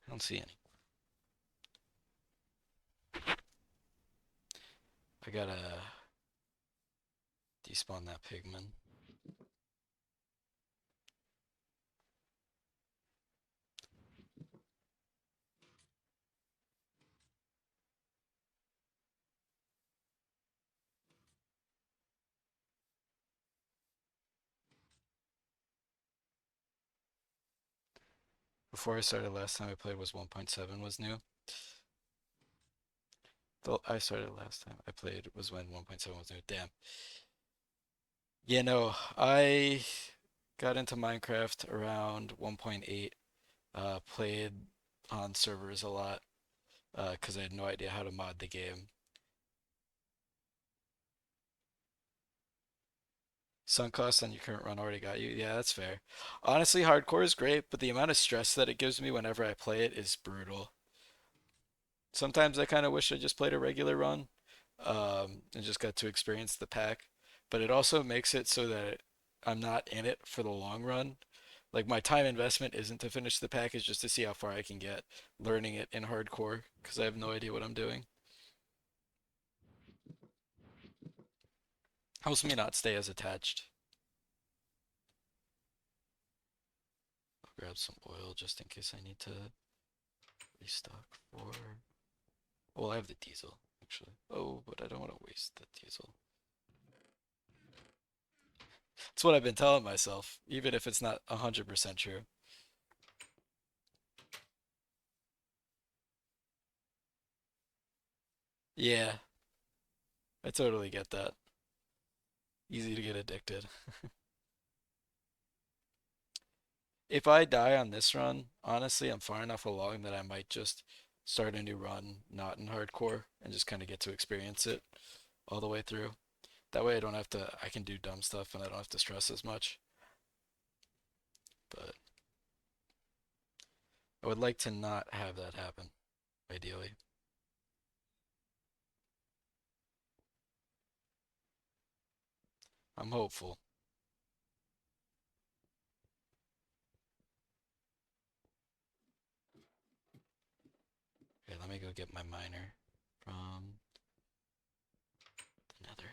I don't see any. I gotta despawn that pigman. Before I started last time I played was 1.7 was new. I started last time I played was when 1.7 was new. Damn. Yeah, no, I got into Minecraft around 1.8. Played on servers a lot because I had no idea how to mod the game. Sunk cost on your current run already got you. Yeah, that's fair. Honestly, hardcore is great, but the amount of stress that it gives me whenever I play it is brutal. Sometimes I kind of wish I just played a regular run and just got to experience the pack. But it also makes it so that I'm not in it for the long run. Like my time investment isn't to finish the pack, it's just to see how far I can get learning it in hardcore because I have no idea what I'm doing. Helps me not stay as attached. I'll grab some oil just in case I need to restock for. Well, I have the diesel actually. Oh, but I don't want to waste the diesel. That's what I've been telling myself, even if it's not 100% true. Yeah, I totally get that. Easy to get addicted. If I die on this run, honestly, I'm far enough along that I might just start a new run, not in hardcore, and just kind of get to experience it all the way through. That way I don't have to, I can do dumb stuff and I don't have to stress as much. But I would like to not have that happen, ideally. I'm hopeful. Okay, let me go get my miner from the nether.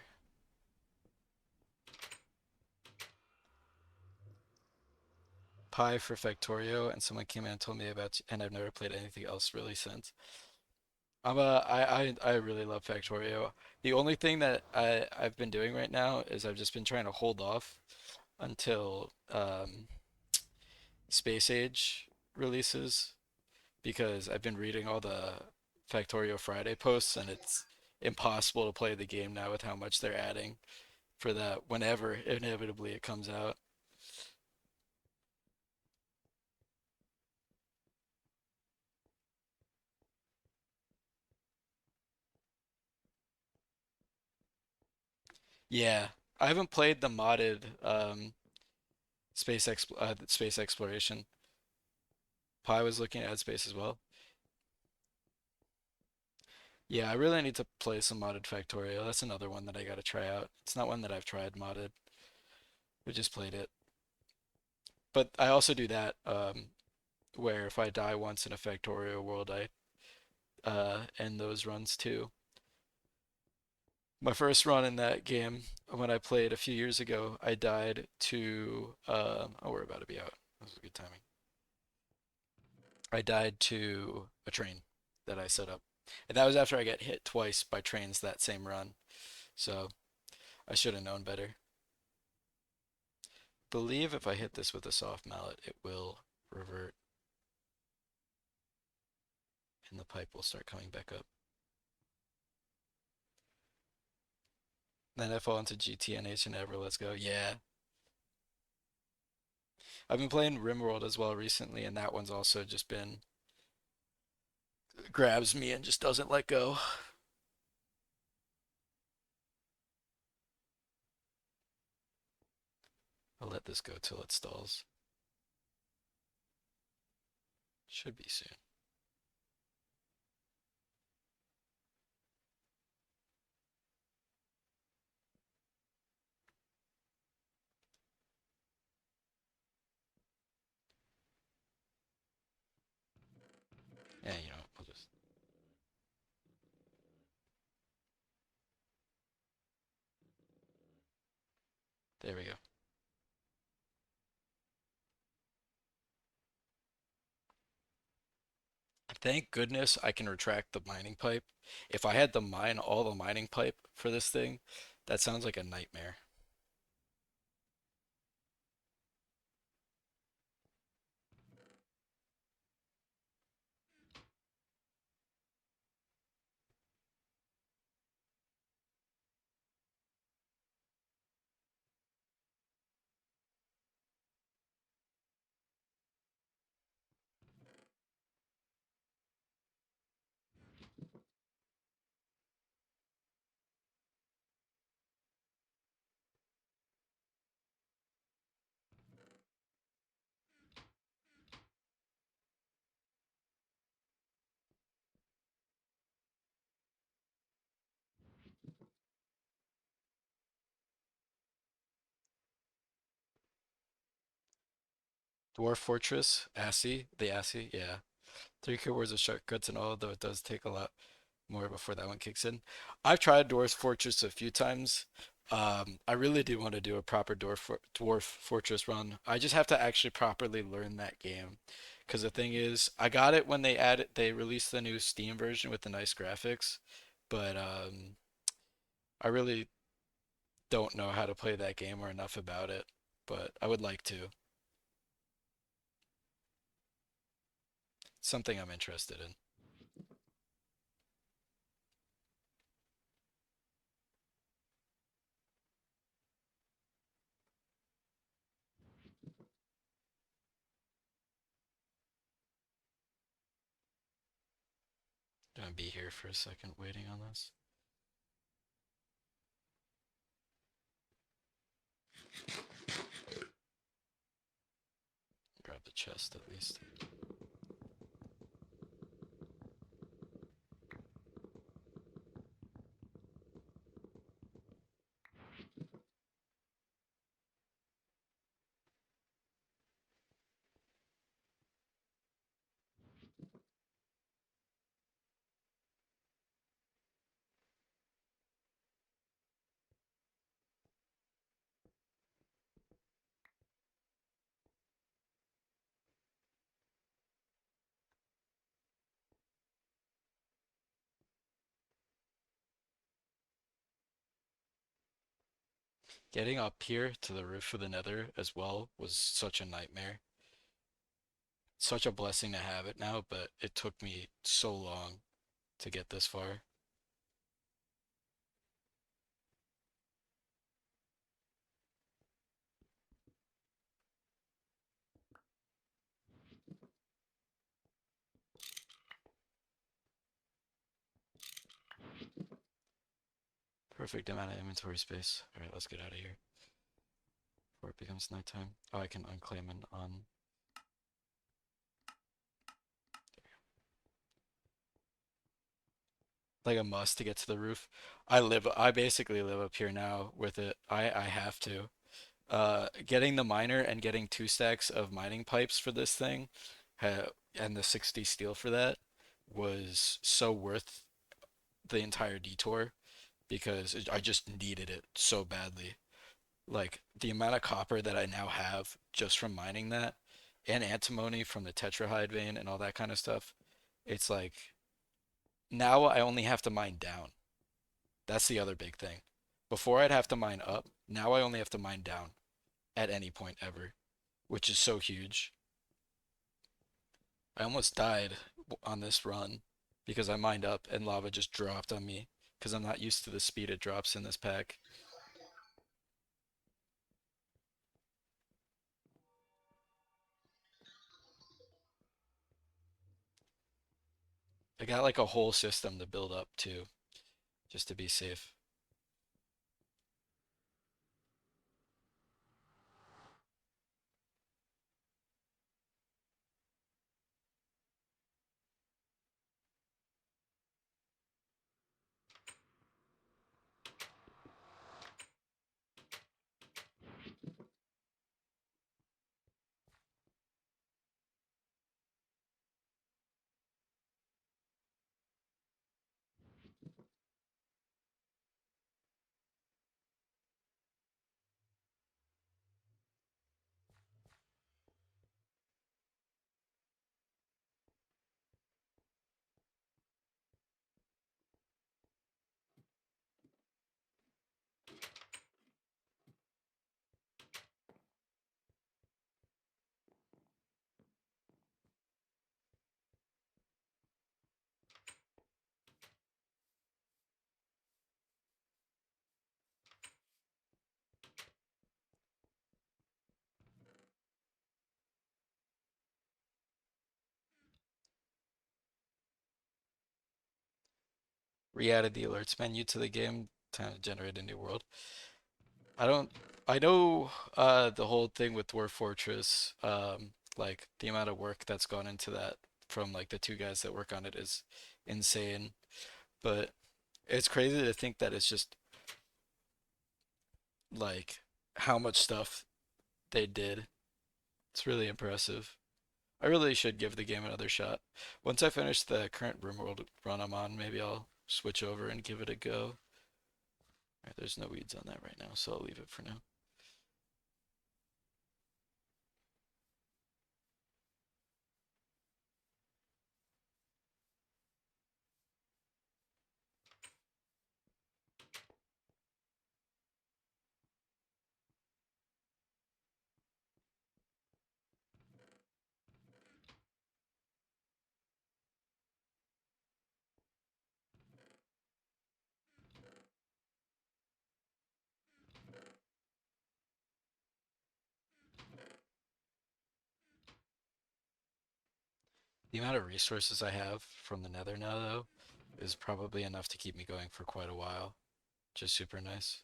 Pi for Factorio, and someone came in and told me about, and I've never played anything else really since. I really love Factorio. The only thing that I've been doing right now is I've just been trying to hold off until Space Age releases because I've been reading all the Factorio Friday posts and it's impossible to play the game now with how much they're adding for that whenever inevitably it comes out. Yeah, I haven't played the modded space exploration. Pi was looking at space as well. Yeah, I really need to play some modded Factorio. That's another one that I gotta try out. It's not one that I've tried modded. I just played it. But I also do that, where if I die once in a Factorio world, I end those runs too. My first run in that game, when I played a few years ago, I died to, oh, we're about to be out. That was good timing. I died to a train that I set up. And that was after I got hit twice by trains that same run. So I should have known better. Believe if I hit this with a soft mallet, it will revert and the pipe will start coming back up. Then I fall into GTNH and ever. Let's go. Yeah. I've been playing Rimworld as well recently, and that one's also just been grabs me and just doesn't let go. I'll let this go till it stalls. Should be soon. Thank goodness I can retract the mining pipe. If I had to mine all the mining pipe for this thing, that sounds like a nightmare. Dwarf Fortress, the ASCII, yeah. Three keywords of shortcuts and all, though it does take a lot more before that one kicks in. I've tried Dwarf Fortress a few times. I really do want to do a proper Dwarf Fortress run. I just have to actually properly learn that game. Because the thing is, I got it when they released the new Steam version with the nice graphics, but I really don't know how to play that game or enough about it. But I would like to. Something I'm interested in. Gonna be here for a second waiting on this. Grab the chest at least. Getting up here to the roof of the Nether as well was such a nightmare. Such a blessing to have it now, but it took me so long to get this far. Perfect amount of inventory space. All right, let's get out of here before it becomes nighttime. Oh, I can unclaim and on. Like a must to get to the roof. I basically live up here now with it. I have to. Getting the miner and getting 2 stacks of mining pipes for this thing, and the 60 steel for that was so worth the entire detour because I just needed it so badly. Like the amount of copper that I now have just from mining that and antimony from the tetrahide vein and all that kind of stuff, it's like now I only have to mine down. That's the other big thing. Before I'd have to mine up, now I only have to mine down at any point ever, which is so huge. I almost died on this run because I mined up and lava just dropped on me because I'm not used to the speed it drops in this pack. I got like a whole system to build up too, just to be safe. re-added the alerts menu to the game to generate a new world. I don't. I know the whole thing with Dwarf Fortress, like the amount of work that's gone into that from like the two guys that work on it is insane. But it's crazy to think that it's just like how much stuff they did. It's really impressive. I really should give the game another shot. Once I finish the current RimWorld run I'm on, maybe I'll switch over and give it a go. Alright, there's no weeds on that right now, so I'll leave it for now. The amount of resources I have from the nether now, though, is probably enough to keep me going for quite a while. Just super nice.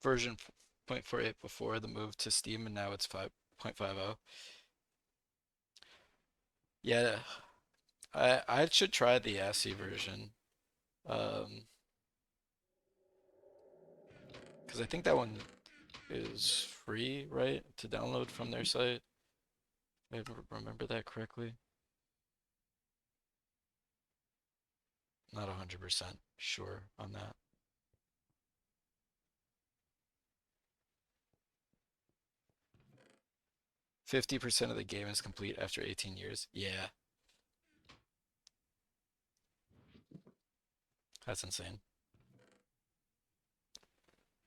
Version 0.48 before the move to Steam, and now it's 5.50. Yeah, I should try the ASCII version. Um, because I think that one is free, right, to download from their site. If I remember that correctly. Not 100% sure on that. 50% of the game is complete after 18 years. Yeah, that's insane.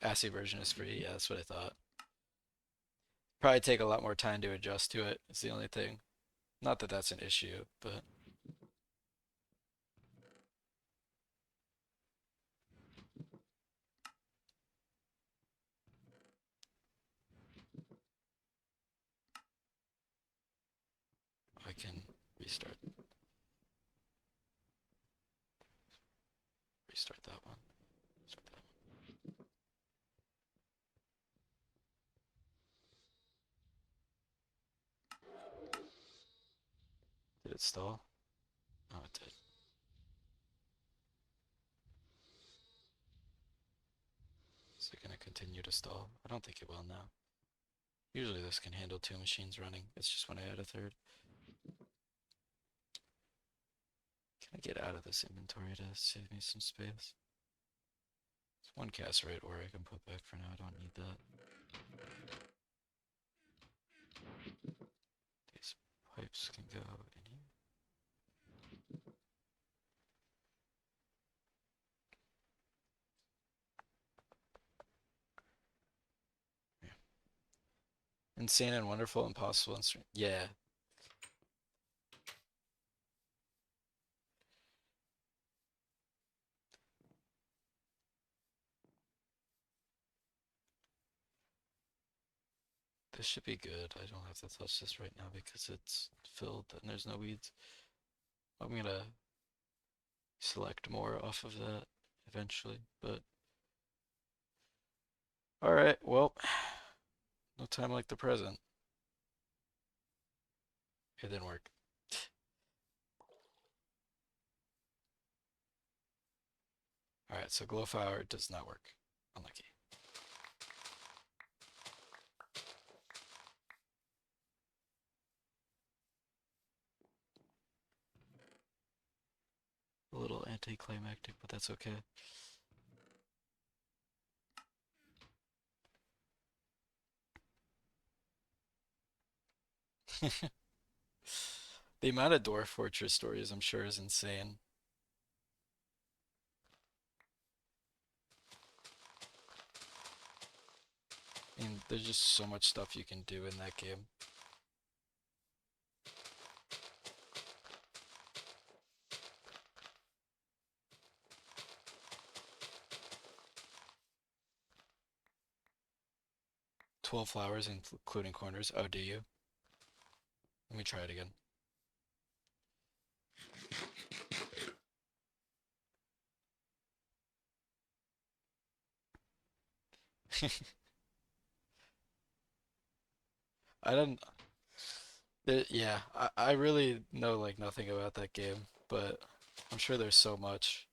ASCII version is free. Yeah, that's what I thought. Probably take a lot more time to adjust to it. It's the only thing. Not that that's an issue, but I can restart restart that one. Restart that one. Did it stall? Oh, it did. Is it gonna continue to stall? I don't think it will now. Usually this can handle two machines running. It's just when I add a third. Can I get out of this inventory to save me some space? It's one cassiterite ore I can put back for now. I don't need that. These pipes can go in here. Yeah. Insane and wonderful, impossible instrument. Yeah. This should be good. I don't have to touch this right now because it's filled and there's no weeds. I'm gonna select more off of that eventually, but alright, well, no time like the present. It didn't work. Alright, so Glowfire does not work. Unlucky. A little anticlimactic, but that's okay. The amount of Dwarf Fortress stories I'm sure is insane. I mean, there's just so much stuff you can do in that game. 12 flowers, including corners. Oh, do you? Let me try it again. I don't. Yeah, I really know like nothing about that game, but I'm sure there's so much.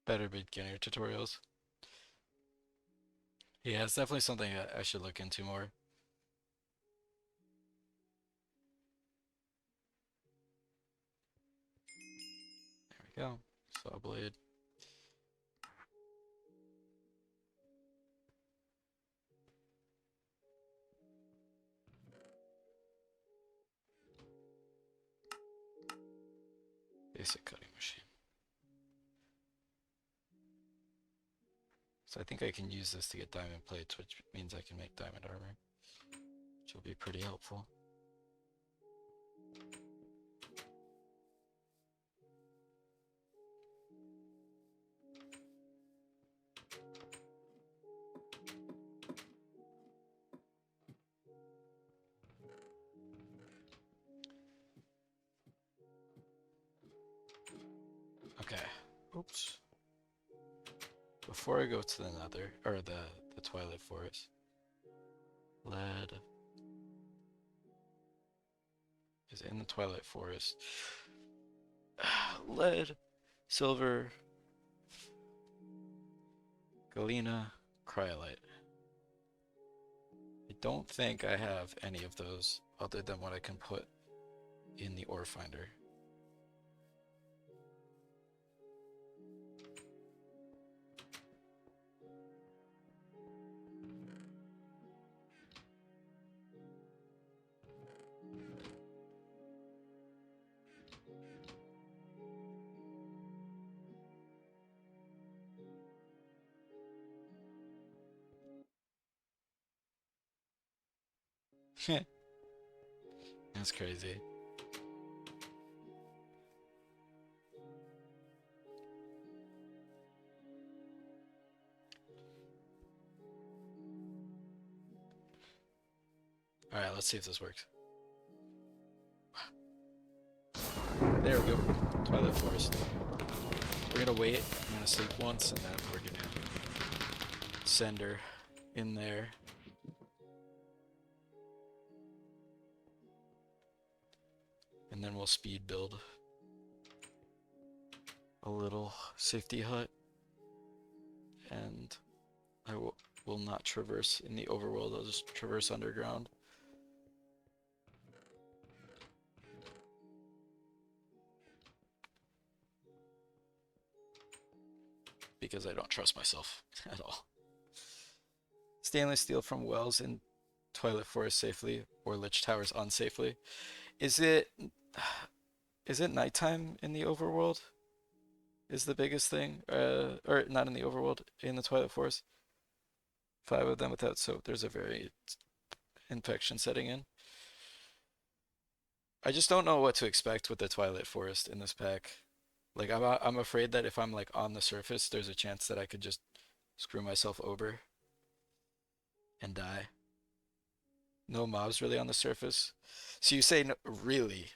Better beginner tutorials. Yeah, it's definitely something I should look into more. There we go. Saw blade. Basic cutting machine. So I think I can use this to get diamond plates, which means I can make diamond armor, which will be pretty helpful. Okay. Oops. Before I go to the nether, or the Twilight Forest, lead is in the Twilight Forest. Lead, silver, galena, cryolite. I don't think I have any of those other than what I can put in the ore finder. That's crazy. Alright, let's see if this works. There we go. Twilight Forest. We're gonna wait. I'm gonna sleep once and then we're gonna send her in there. And then we'll speed build a little safety hut. And I will not traverse in the overworld, I'll just traverse underground. Because I don't trust myself at all. Stainless steel from wells in Twilight Forest safely, or Lich Towers unsafely. Is it nighttime in the overworld? Is the biggest thing, or not in the overworld, in the Twilight Forest? 5 of them without soap. There's a very infection setting in. I just don't know what to expect with the Twilight Forest in this pack. Like I'm afraid that if I'm like on the surface, there's a chance that I could just screw myself over and die. No mobs really on the surface. So you say no, really,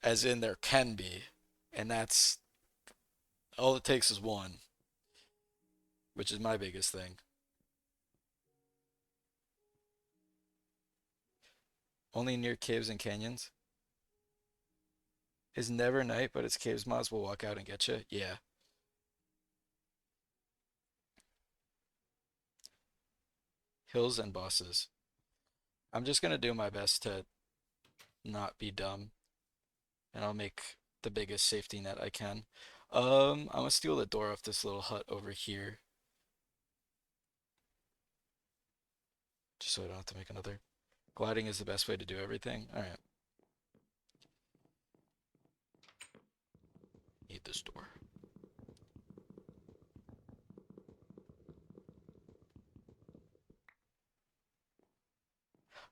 as in there can be, and that's all it takes is one, which is my biggest thing. Only near caves and canyons. Is never night, but its caves mods will walk out and get you. Yeah. Hills and bosses. I'm just gonna do my best to not be dumb, and I'll make the biggest safety net I can. I'm gonna steal the door off this little hut over here, just so I don't have to make another. Gliding is the best way to do everything. All right. Need this door.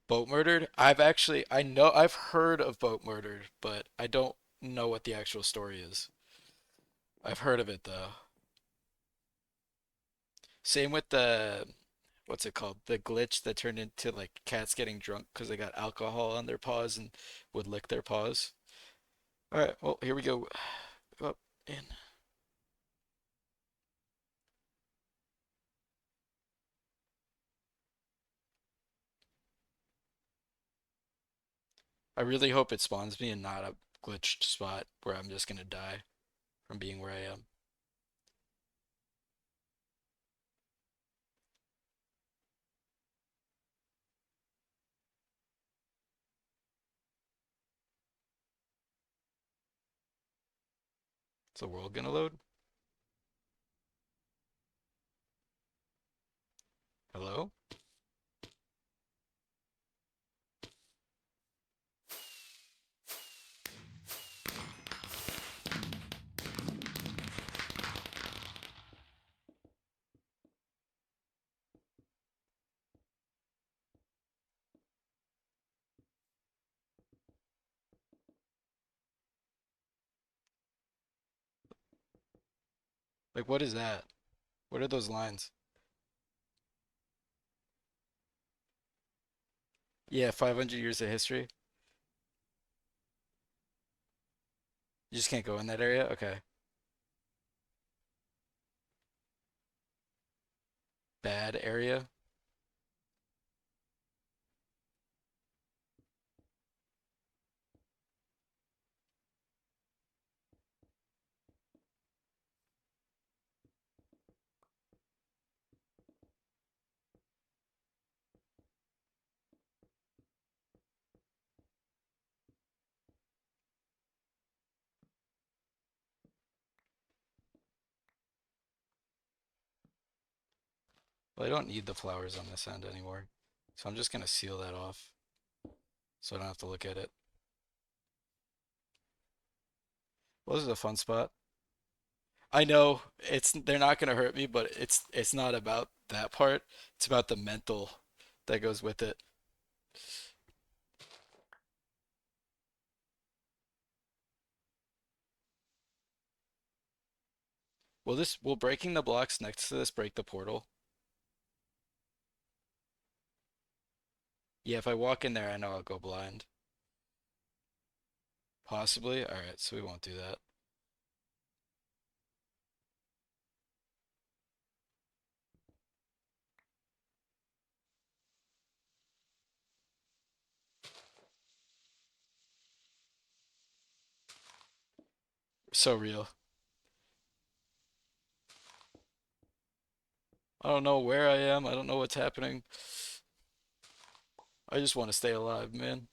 Boat murdered? I've heard of boat murdered, but I don't know what the actual story is. I've heard of it though. Same with what's it called? The glitch that turned into like cats getting drunk because they got alcohol on their paws and would lick their paws. All right, well, here we go. Up, in. I really hope it spawns me and not a glitched spot where I'm just gonna die from being where I am. Is the world gonna load? Hello? Like, what is that? What are those lines? Yeah, 500 years of history. You just can't go in that area? Okay. Bad area? Well, I don't need the flowers on this end anymore. So I'm just gonna seal that off so I don't have to look at it. Well, this is a fun spot. I know they're not gonna hurt me, but it's not about that part. It's about the mental that goes with it. Will breaking the blocks next to this break the portal? Yeah, if I walk in there, I know I'll go blind. Possibly. All right, so we won't do that. So real. I don't know where I am. I don't know what's happening. I just want to stay alive, man.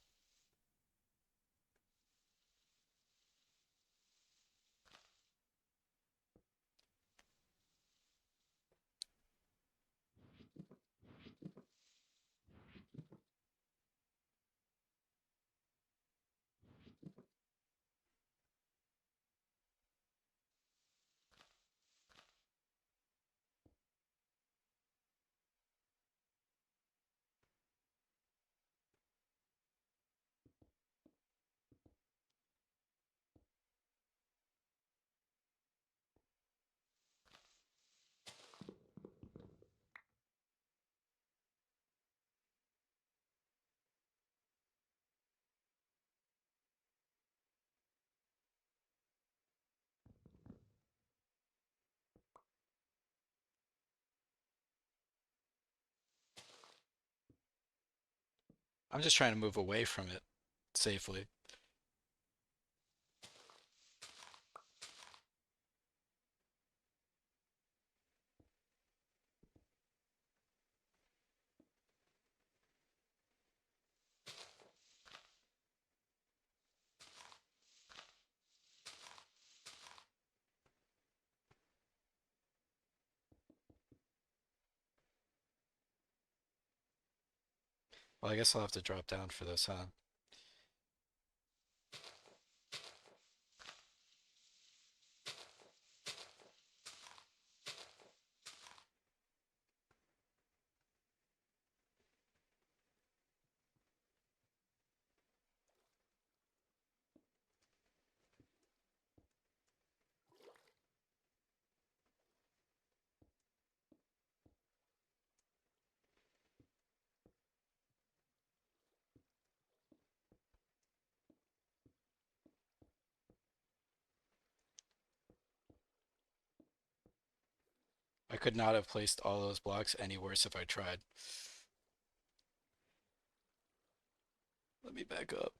I'm just trying to move away from it safely. Well, I guess I'll have to drop down for this, huh? I could not have placed all those blocks any worse if I tried. Let me back up.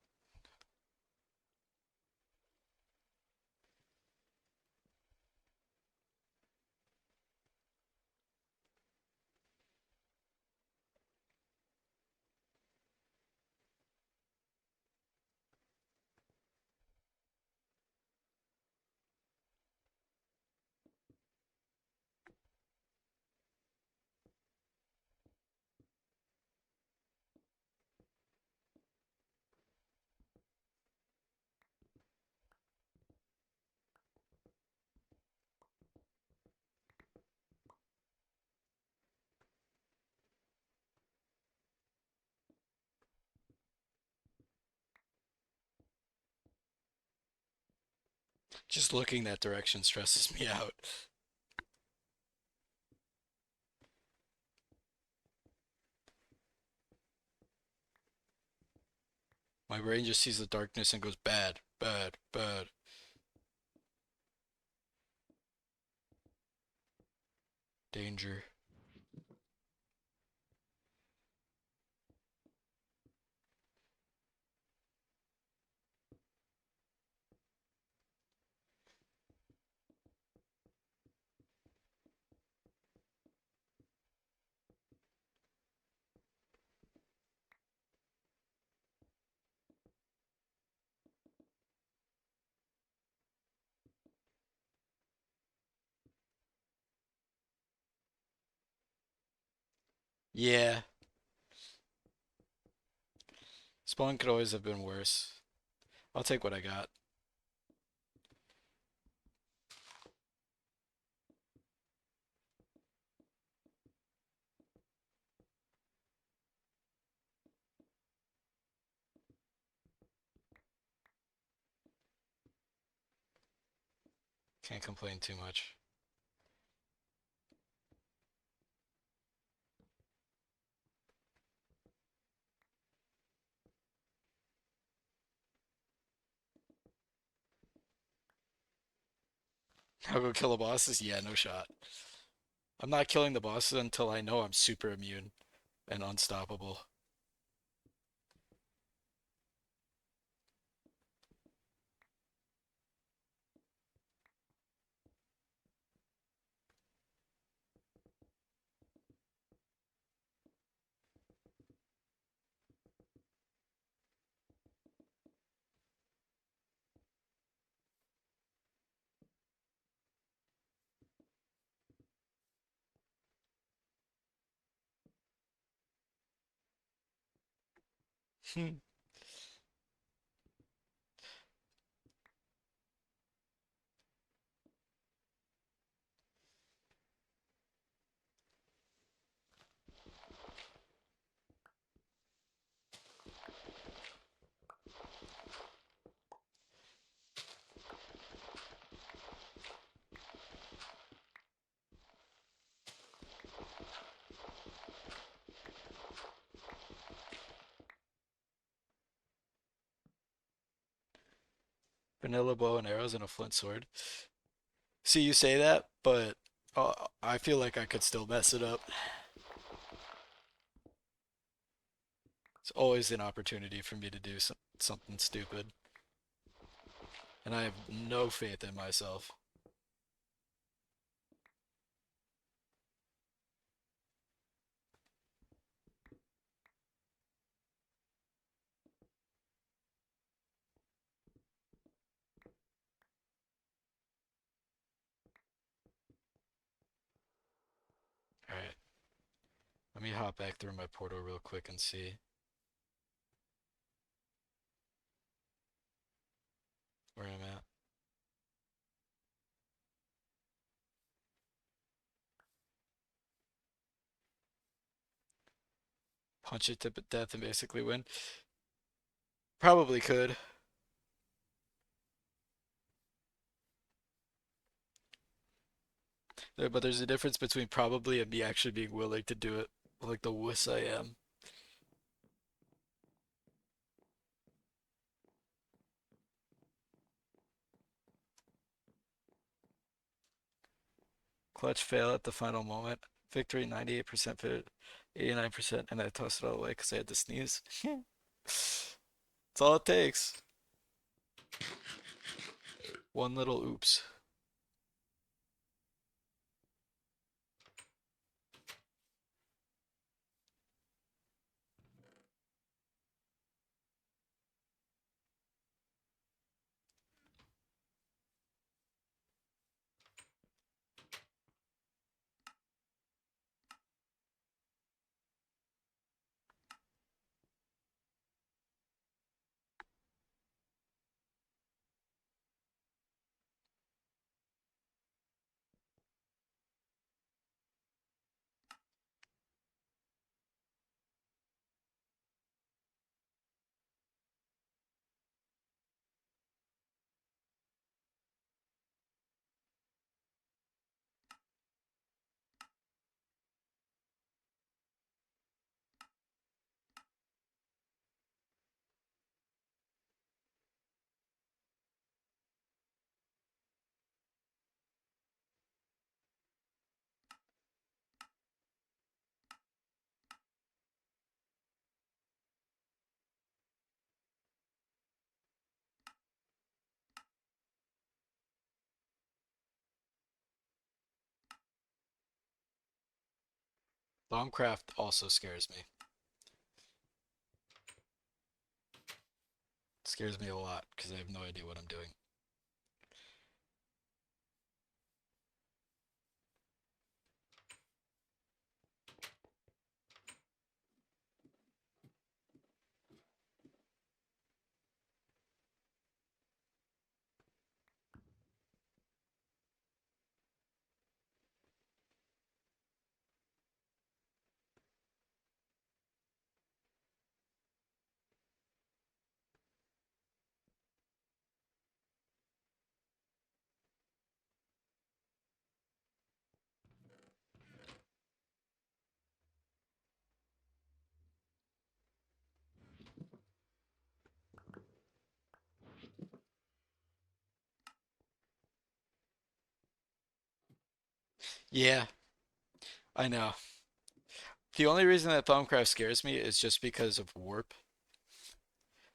Just looking that direction stresses me out. My brain just sees the darkness and goes bad, bad, bad. Danger. Yeah, spawn could always have been worse. I'll take what I got. Can't complain too much. I'll go kill the bosses? Yeah, no shot. I'm not killing the bosses until I know I'm super immune and unstoppable. Vanilla bow and arrows and a flint sword. See, you say that, but I feel like I could still mess it up. It's always an opportunity for me to do something stupid, and I have no faith in myself. All right, let me hop back through my portal real quick and see where I'm at. Punch it to death and basically win. Probably could. But there's a difference between probably and me actually being willing to do it, like the wuss I am. Clutch fail at the final moment. Victory 98% fit, 89%, and I tossed it all away because I had to sneeze. That's all it takes. One little oops. Bombcraft also scares me. It scares me a lot because I have no idea what I'm doing. Yeah, I know. The only reason that Thaumcraft scares me is just because of warp,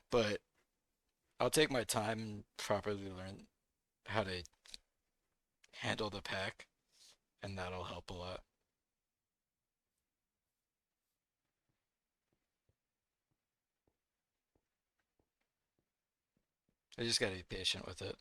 but I'll take my time and properly learn how to handle the pack, and that'll help a lot. I just gotta be patient with it.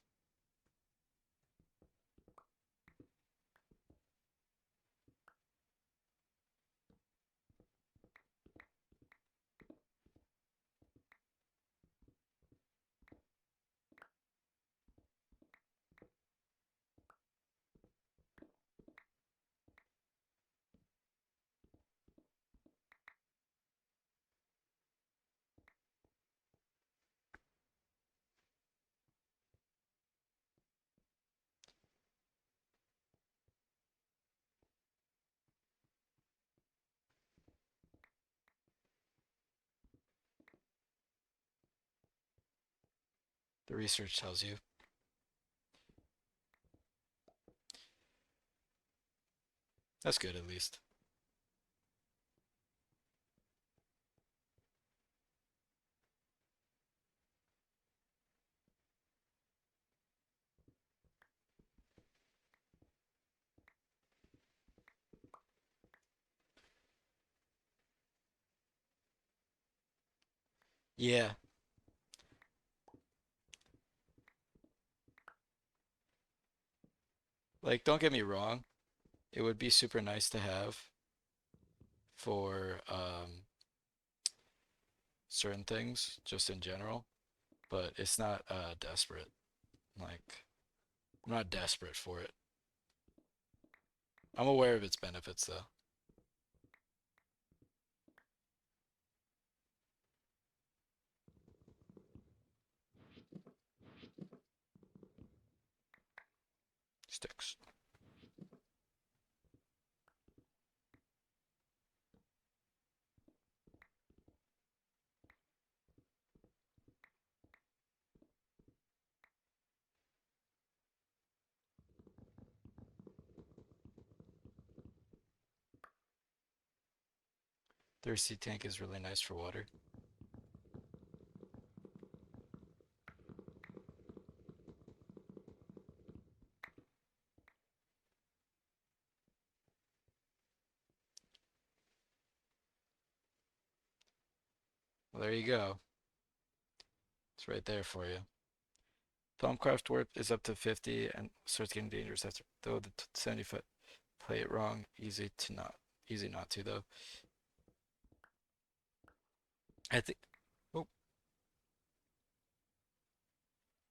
The research tells you. That's good at least. Yeah, like don't get me wrong, it would be super nice to have for certain things, just in general, but it's not desperate. Like I'm not desperate for it. I'm aware of its benefits though. Sticks. 30 tank is really nice for water. Well, there you go. It's right there for you. Thaumcraft warp is up to 50 and starts getting dangerous after though the 70-foot play it wrong. Easy not to though. I think oh,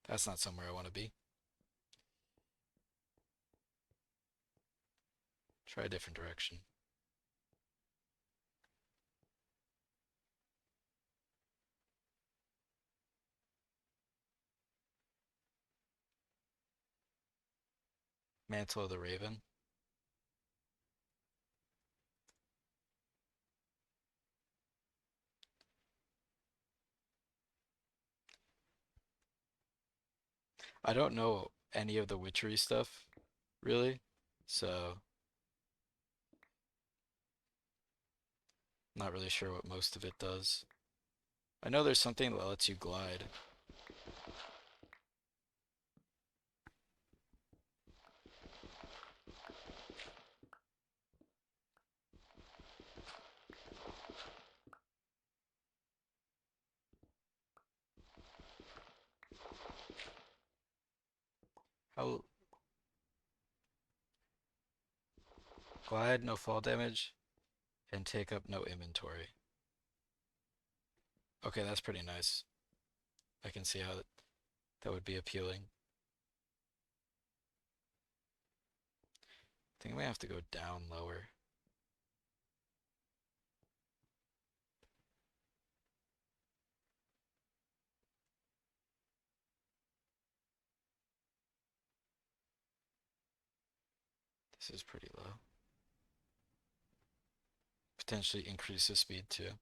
that's not somewhere I want to be. Try a different direction. Mantle of the Raven. I don't know any of the witchery stuff, really. So not really sure what most of it does. I know there's something that lets you glide. How glide, no fall damage, and take up no inventory. Okay, that's pretty nice. I can see how that would be appealing. I think we have to go down lower. This is pretty low. Potentially increase the speed too.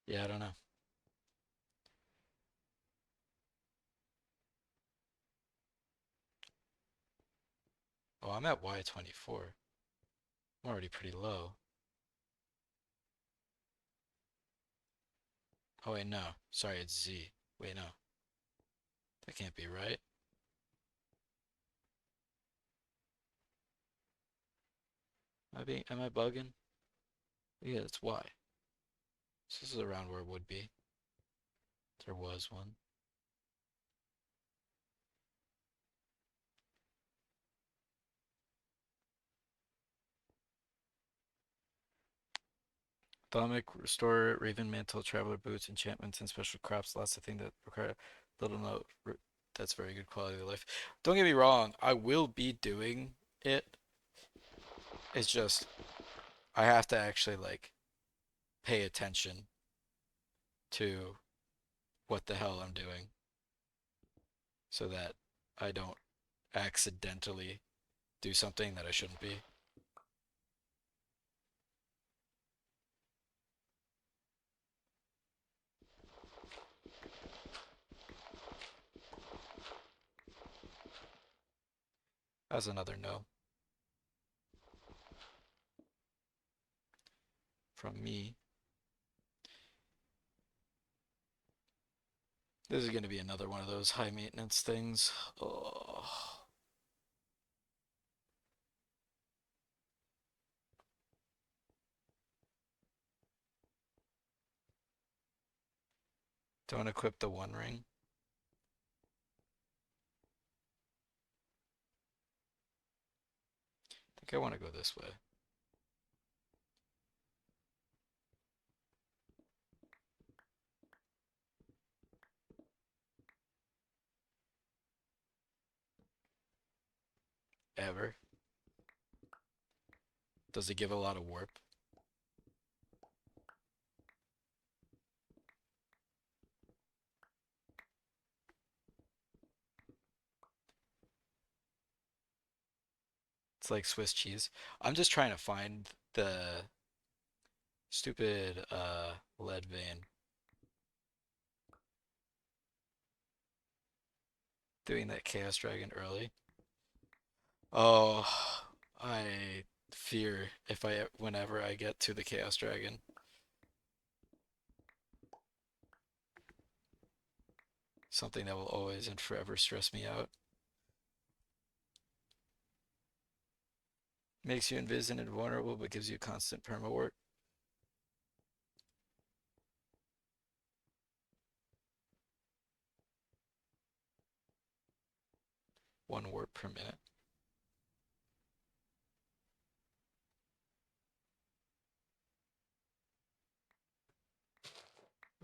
Yeah, I don't know. Oh, I'm at Y24. I'm already pretty low. Oh wait, no. Sorry, it's Z. Wait, no. That can't be right. Am I bugging? Yeah, it's Y. So this is around where it would be. There was one. Thaumic, Restorer, Raven Mantle, Traveler Boots, enchantments, and special crops. Lots of things that require little note. That's very good quality of life. Don't get me wrong, I will be doing it. It's just I have to actually like pay attention to what the hell I'm doing so that I don't accidentally do something that I shouldn't be. How's another no from me? This is going to be another one of those high maintenance things. Oh. Don't equip the one ring. I think I want to go this way. Ever. Does it give a lot of warp? It's like Swiss cheese. I'm just trying to find the stupid lead vein. Doing that Chaos Dragon early. Oh, I fear if whenever I get to the Chaos Dragon. Something that will always and forever stress me out. Makes you invis and invulnerable, but gives you constant perma warp. One warp per minute.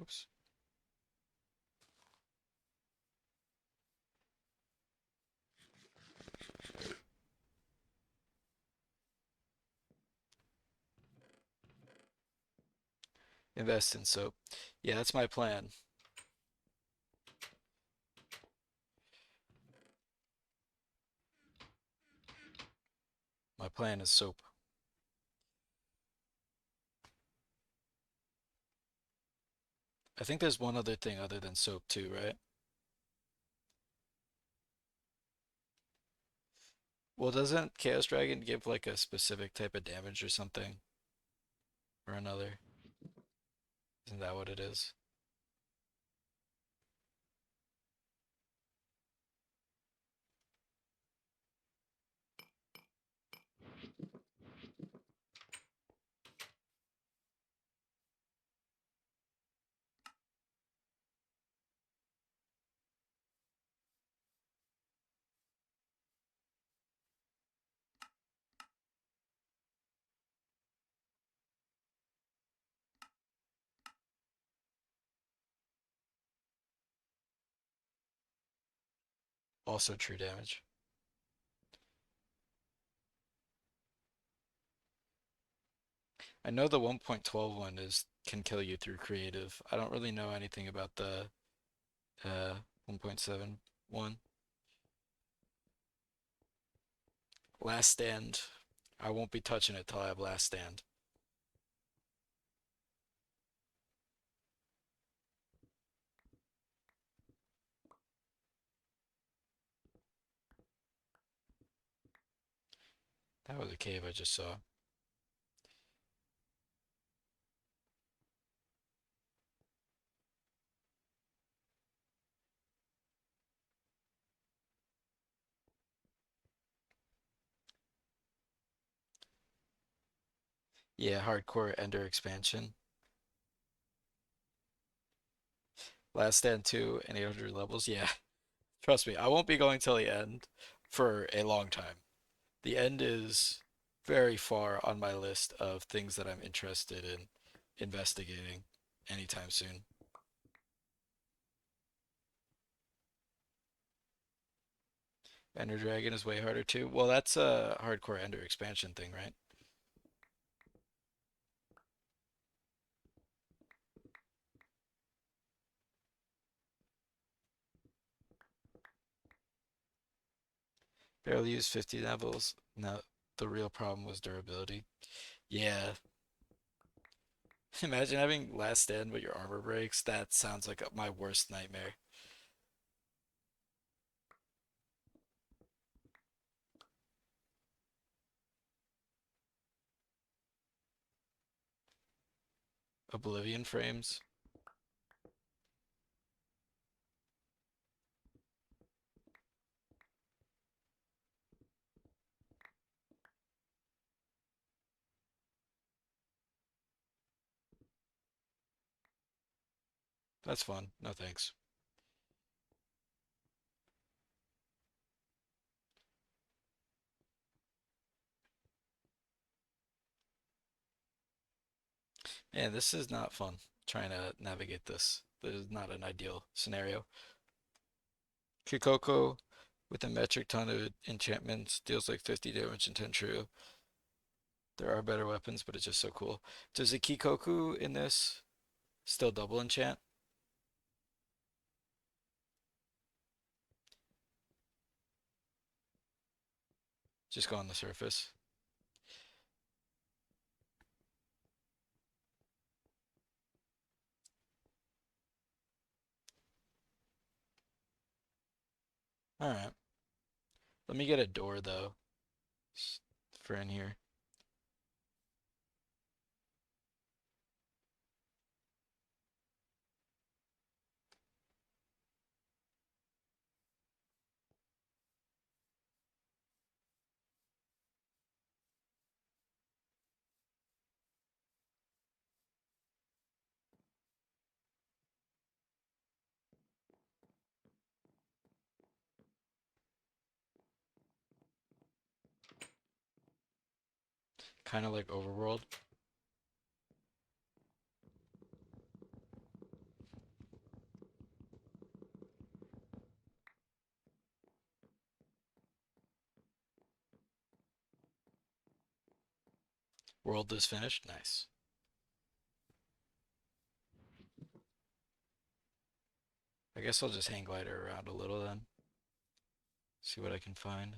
Oops. Invest in soap. Yeah, that's my plan. My plan is soap. I think there's one other thing other than soap too, right? Well, doesn't Chaos Dragon give like a specific type of damage or something? Or another? Isn't that what it is? Also true damage. I know the 1.12 one is can kill you through creative. I don't really know anything about the 1.7 one. Last stand. I won't be touching it till I have last stand. That was a cave I just saw. Yeah, hardcore Ender expansion. Last stand 2 and 800 levels. Yeah, trust me, I won't be going till the end for a long time. The end is very far on my list of things that I'm interested in investigating anytime soon. Ender Dragon is way harder too. Well, that's a hardcore Ender expansion thing, right? Barely used 50 levels. No, the real problem was durability. Yeah. Imagine having last stand but your armor breaks. That sounds like my worst nightmare. Oblivion frames. That's fun. No thanks. Yeah, this is not fun trying to navigate this. This is not an ideal scenario. Kikoko with a metric ton of enchantments deals like 50 damage and 10 true. There are better weapons, but it's just so cool. Does the Kikoku in this still double enchant? Just go on the surface. Alright. Let me get a door though. For in here. Kind of like Overworld. World is finished. Nice. I guess I'll just hang glider around a little then. See what I can find.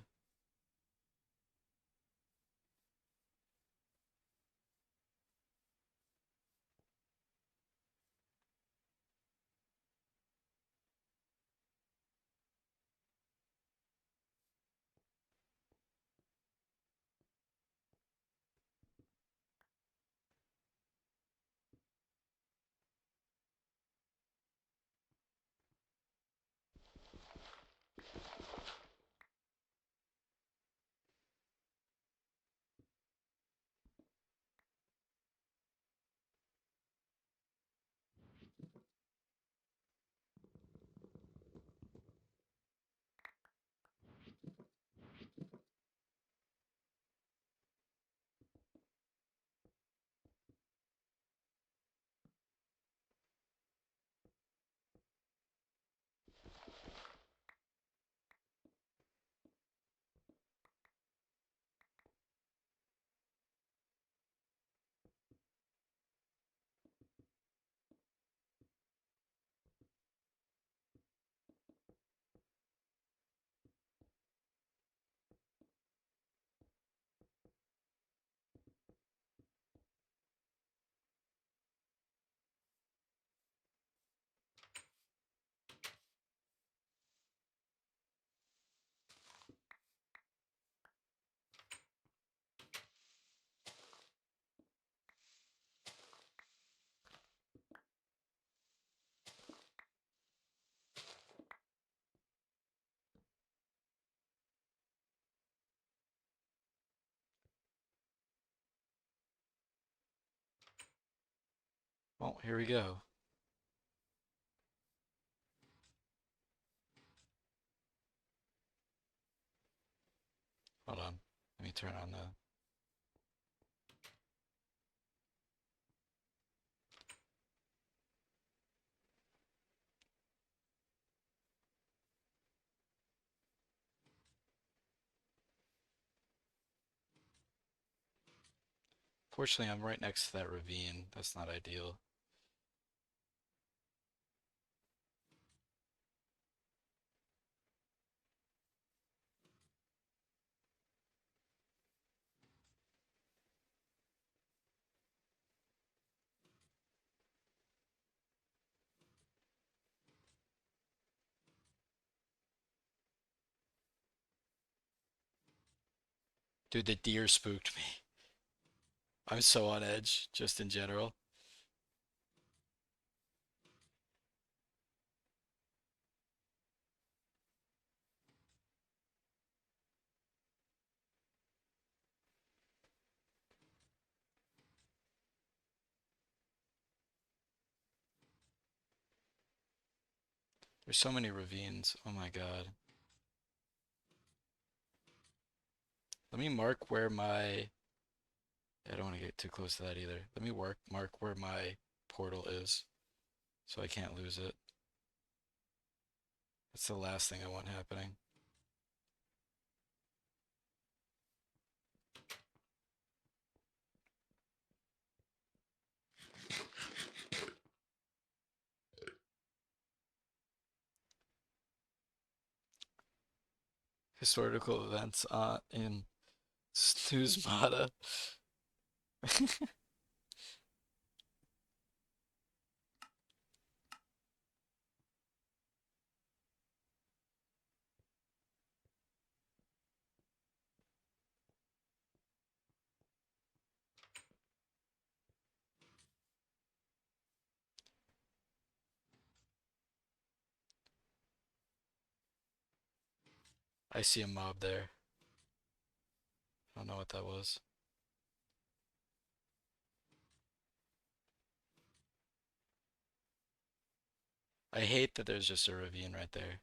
Well, here we go. Hold on. Let me turn on the... Fortunately, I'm right next to that ravine. That's not ideal. Dude, the deer spooked me. I'm so on edge, just in general. There's so many ravines. Oh my god. Let me mark where my... I don't want to get too close to that either. Let me mark where my portal is so I can't lose it. That's the last thing I want happening. Historical events in Snoozemata. I see a mob there. I don't know what that was. I hate that there's just a ravine right there.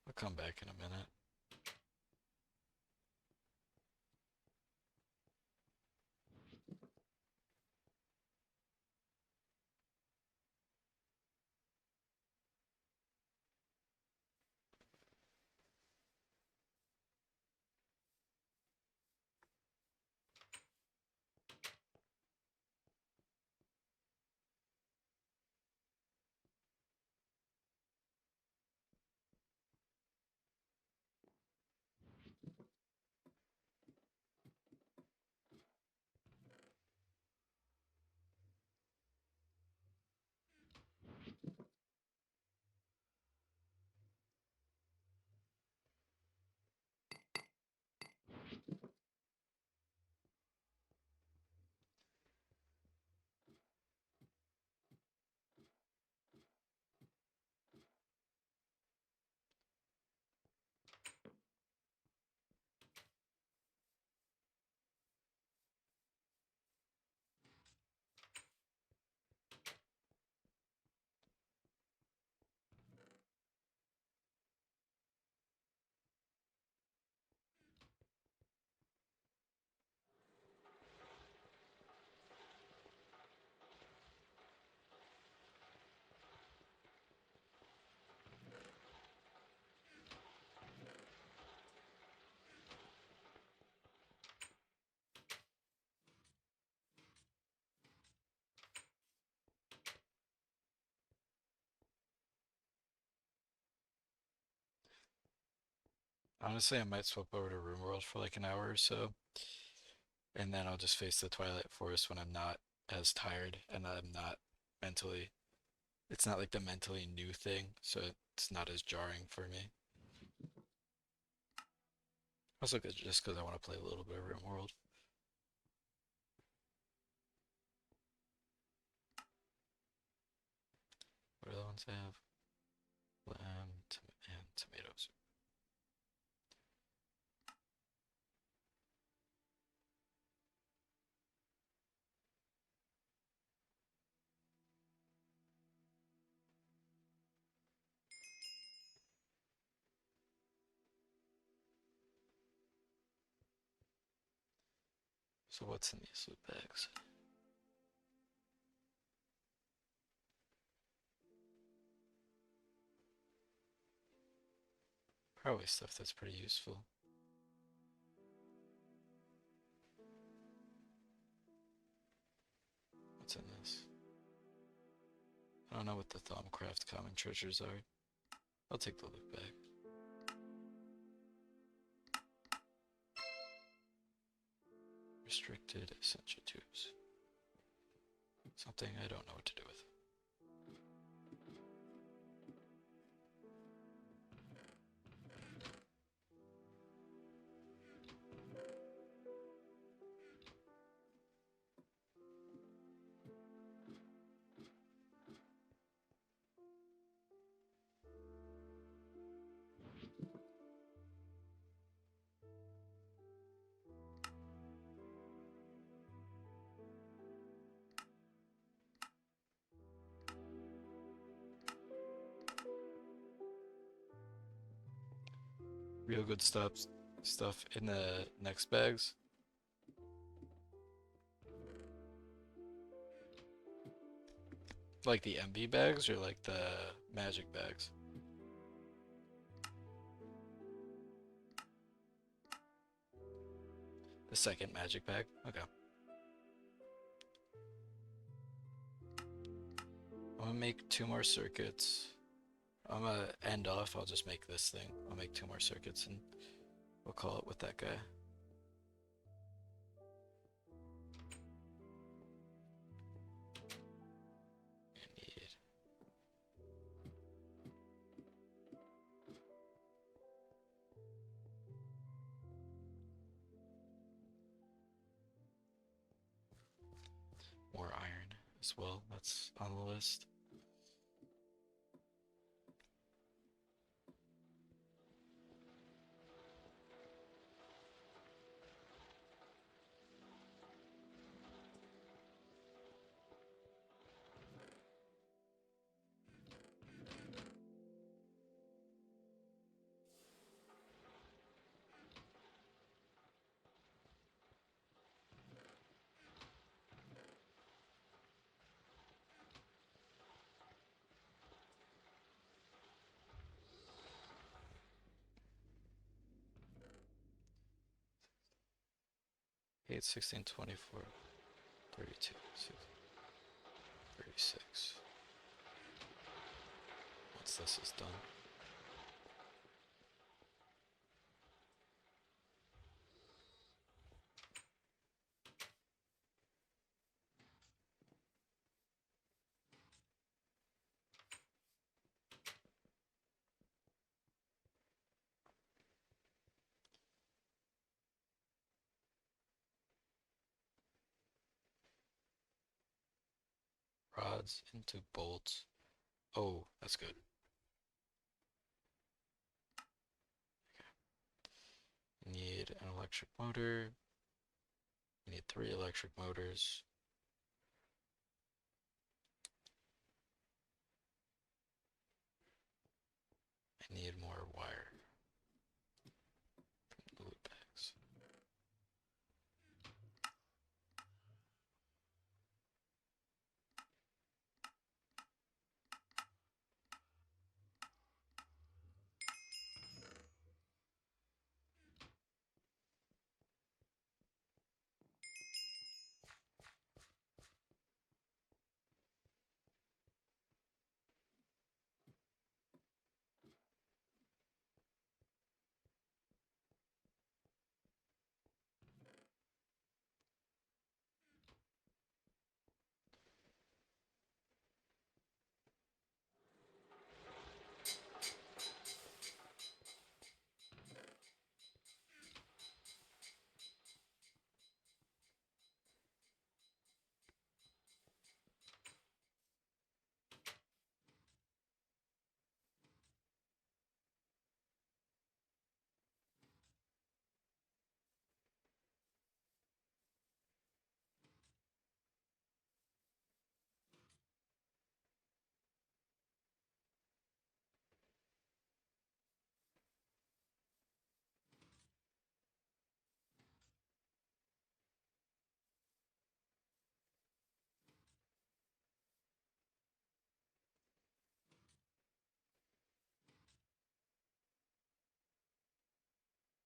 I'll come back in a minute. Honestly, I might swap over to rimworld for like an hour or so, and then I'll just face the Twilight Forest when I'm not as tired and I'm not mentally. It's not like the mentally new thing, so it's not as jarring for me. Also, just because I want to play a little bit of rimworld. What are the ones I have? Lamb and tomatoes. So what's in these loot bags? Probably stuff that's pretty useful. What's in this? I don't know what the Thaumcraft common treasures are. I'll take the loot bag. Restricted essential tubes. Something I don't know what to do with. real good stuff in the next bags. Like the MB bags or like the magic bags? The second magic bag? Okay. I'm gonna make 2 more circuits. I'm gonna end off, I'll just make this thing. I'll make 2 more circuits and we'll call it with that guy. I need more iron as well, that's on the list. Eight, 16, 24, 32, 36. Once this is done. Rods into bolts. Oh, that's good. You need an electric motor. You need 3 electric motors. I need more wire from the loot bags.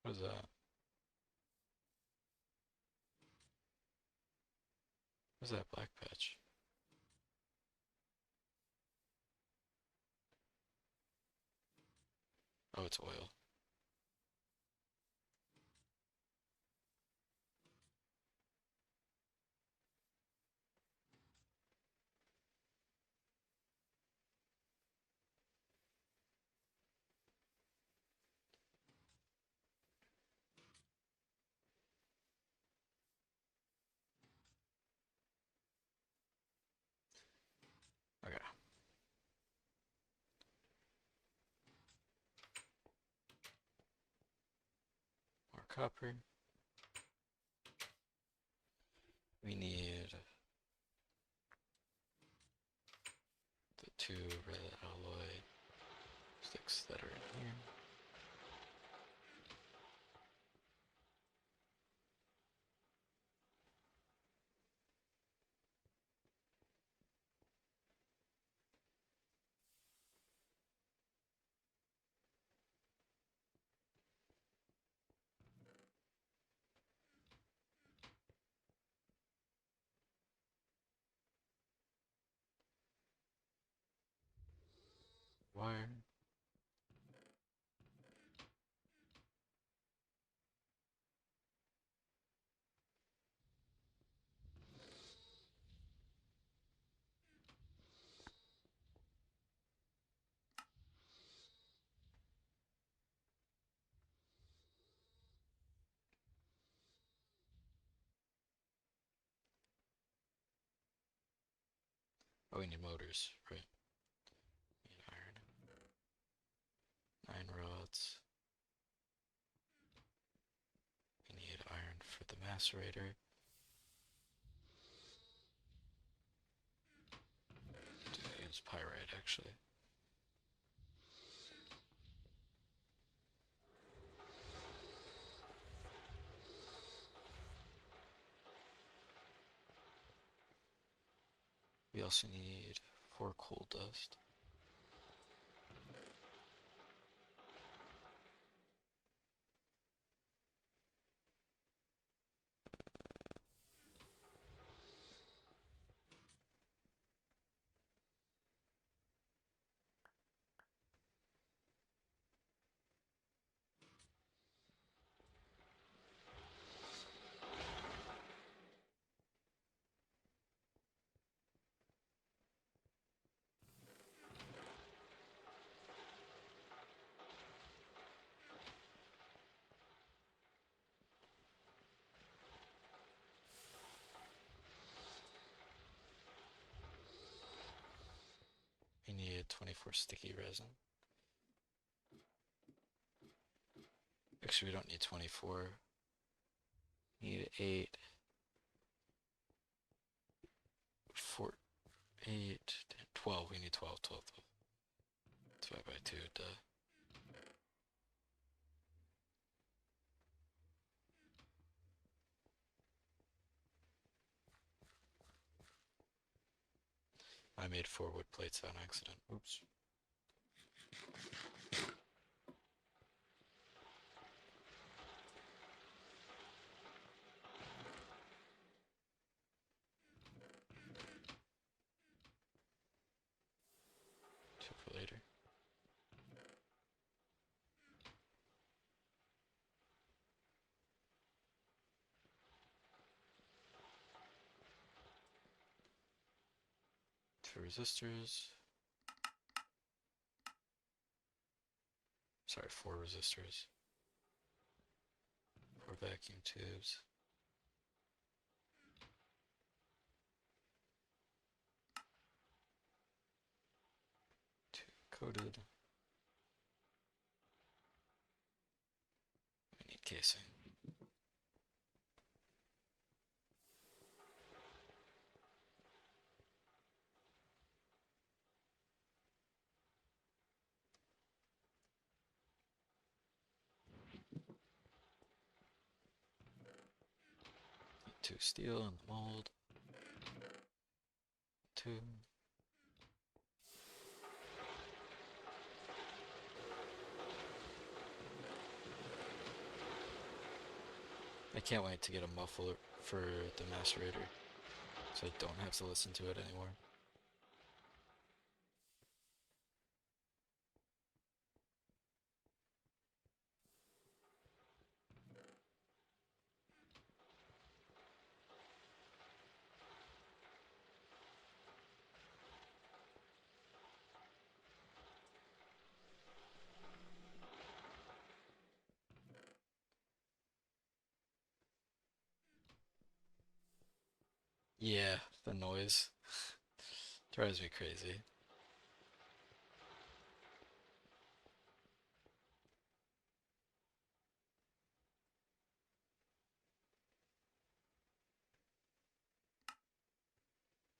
What is that? What is that black patch? Oh, it's oil. Okay. More copper. We need the 2 red alloy sticks that are in here. wire. Oh, we need motors, right? Need iron. 9 rods. We need iron for the macerator. Use pyrite actually. We also need 4 coal dust. We need 24 sticky resin. Actually, we don't need 24. We need 8. 4, 8, 10, 12. We need 12, 12, 12. Divide by 2, duh. I made 4 wood plates on accident. Oops. Two for later. Two resistors. Sorry, 4 resistors. 4 vacuum tubes. 2 coated. We need casing. Need 2 steel in the mold. 2. I can't wait to get a muffler for the macerator, so I don't have to listen to it anymore. Yeah, the noise drives me crazy.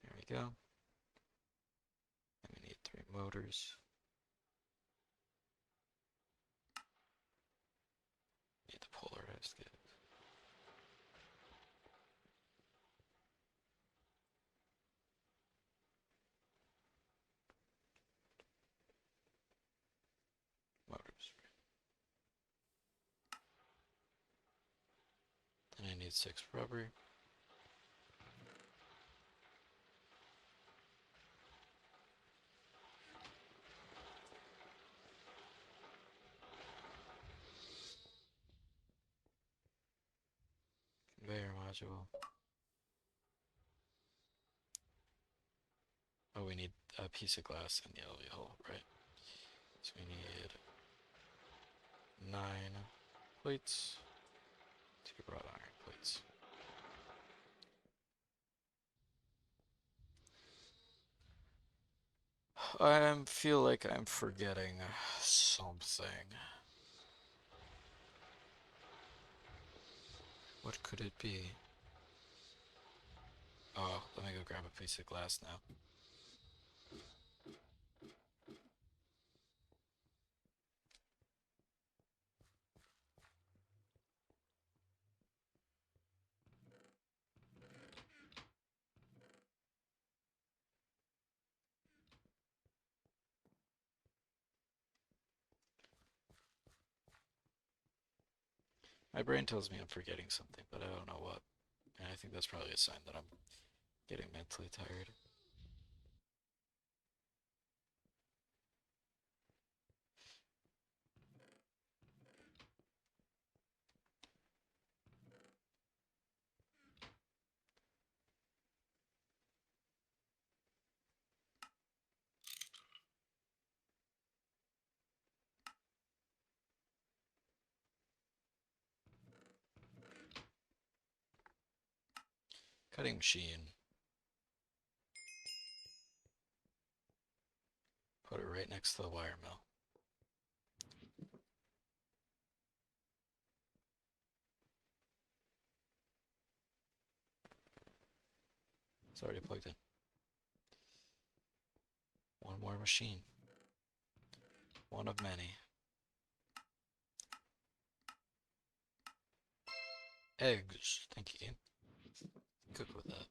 There we go. And we need 3 motors. Need the polarized kit. Motors. And I need 6 rubber. conveyor module. Oh, we need a piece of glass in the LV hole, right? So we need 9 plates, 2 wrought iron plates. I feel like I'm forgetting something. What could it be? Oh, let me go grab a piece of glass now. My brain tells me I'm forgetting something, but I don't know what. And I think that's probably a sign that I'm getting mentally tired. Cutting machine. Put it right next to the wire mill. It's already plugged in. One more machine. One of many. Eggs. Thank you, game. Cook with that.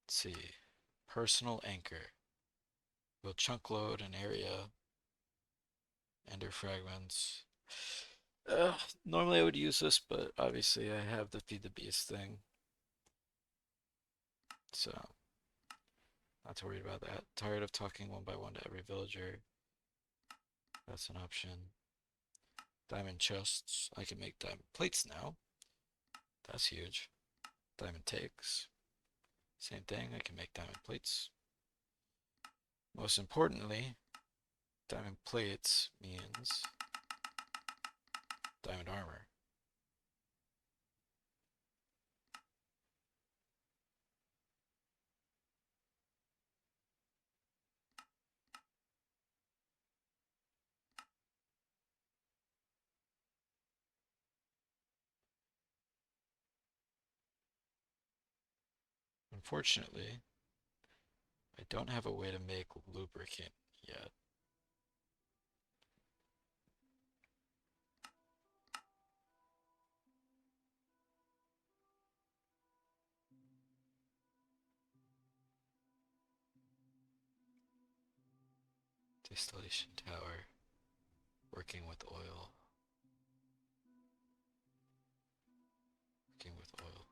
Let's see. Personal anchor. Will chunk load an area. Ender fragments. Normally I would use this, but obviously I have the feed the beast thing. So, not too worried about that. Tired of talking one by one to every villager. That's an option. Diamond chests. I can make diamond plates now. That's huge. Diamond takes. Same thing, I can make diamond plates. Most importantly, diamond plates means diamond armor. Unfortunately, I don't have a way to make lubricant yet. Distillation tower. Working with oil. Working with oil.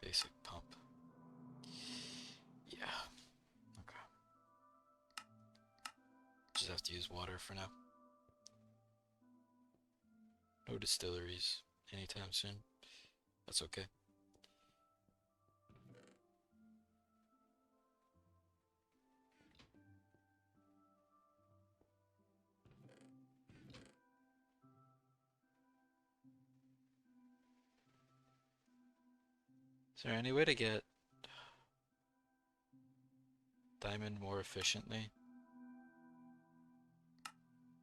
Basic pump. Yeah. Okay. Just have to use water for now. No distilleries anytime soon. That's okay. Is there any way to get diamond more efficiently?